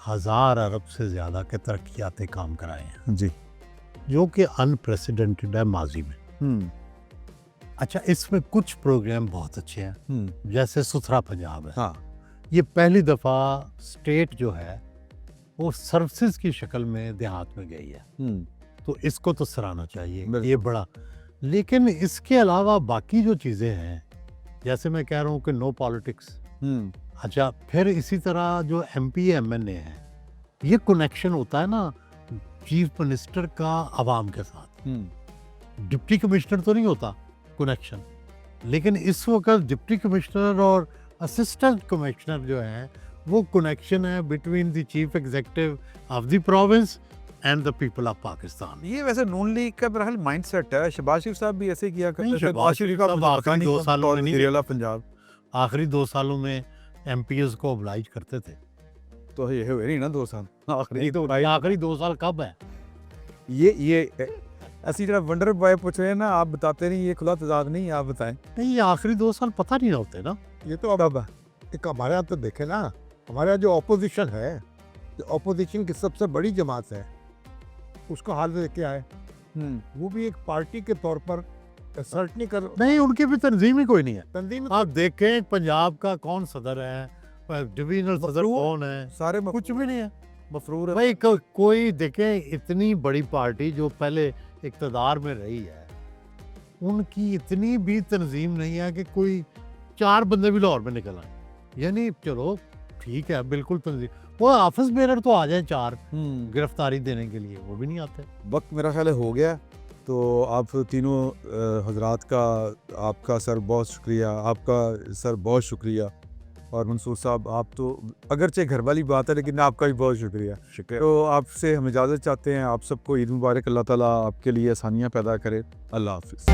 1000 अरब से ज़्यादा के तरक्याती काम कराए हैं, जी जो कि अनप्रेसिडेंटेड है माजी में। अच्छा, इसमें कुछ प्रोग्राम बहुत अच्छे हैं, जैसे सुथरा पंजाब है। हाँ ये पहली दफ़ा स्टेट जो है वो सर्विसेज की शक्ल में देहात में गई है, तो इसको तो सराहना चाहिए, बिल्कुल। ये बड़ा। लेकिन इसके अलावा बाकी जो चीज़ें हैं, जैसे मैं कह रहा हूँ कि नो पॉलिटिक्स। अच्छा, फिर इसी तरह जो MP MNA है, ये कनेक्शन होता है ना चीफ मिनिस्टर का आवाम के साथ। डिप्टी कमिश्नर तो नहीं होता कनेक्शन, लेकिन इस वक्त डिप्टी कमिश्नर और असिस्टेंट कमिश्नर जो है वो कनेक्शन है between the chief executive of the province and the people of Pakistan. ये वैसे नून लीग का मेरा ख्याल माइंडसेट है। शहबाज शरीफ साहब भी ऐसे किया करते नहीं, थे। शहबाज शरीफ का साहब पता आखिरी नहीं 2 कौन सालों में तौर नहीं, वज़ीर-ए-आला पंजाब, आखिरी 2 सालों में MPs को oblige करते थे। तो ये हुए नहीं ना 2 साल आखिरी। नहीं तो भाई आखिरी 2 साल कब है? ये ऐसी तरह वंडर बॉय पूछ रहे हैं ना, आप बताते नहीं, ये खुला तजाद नहीं है, आप बताएं। नहीं, ये आखिरी 2 साल पता नहीं होते ना। ये तो अब एक हमारे यहाँ तो देखे ना, हमारे यहाँ जो ऑपोजिशन है, जो ऑपोजिशन की सबसे बड़ी जमात है, उसका हाल क्या है? वो भी एक पार्टी के तौर पर असर्ट नहीं कर, नहीं, उनकी भी तंजीम ही कोई नहीं है। तंजीम आप देखें पंजाब का कौन सदर है, डिवीजनल सदर मफरूर। कौन है, सारे कुछ भी नहीं है। मफरूर है। भाई कोई देखें, इतनी बड़ी पार्टी जो पहले इक़्तिदार में रही है, उनकी इतनी भी तंजीम नहीं है कि कोई 4 बंदे भी लाहौर में निकल आए। यानी चलो ठीक है, बिल्कुल तंजीम, वो ऑफिस बेरर तो आ जाए 4 गिरफ्तारी देने के लिए, वो भी नहीं आते। वक्त मेरा ख्याल है हो गया, तो आप तीनों हजरात का, आपका सर बहुत शुक्रिया, आपका सर बहुत शुक्रिया, और मंसूर साहब आप तो अगरचे घर वाली बात है लेकिन आपका भी बहुत शुक्रिया। तो आपसे हम इजाज़त चाहते हैं, आप सबको ईद मुबारक, अल्लाह ताला आपके लिए आसानियाँ पैदा करे। अल्लाह हाफिज़।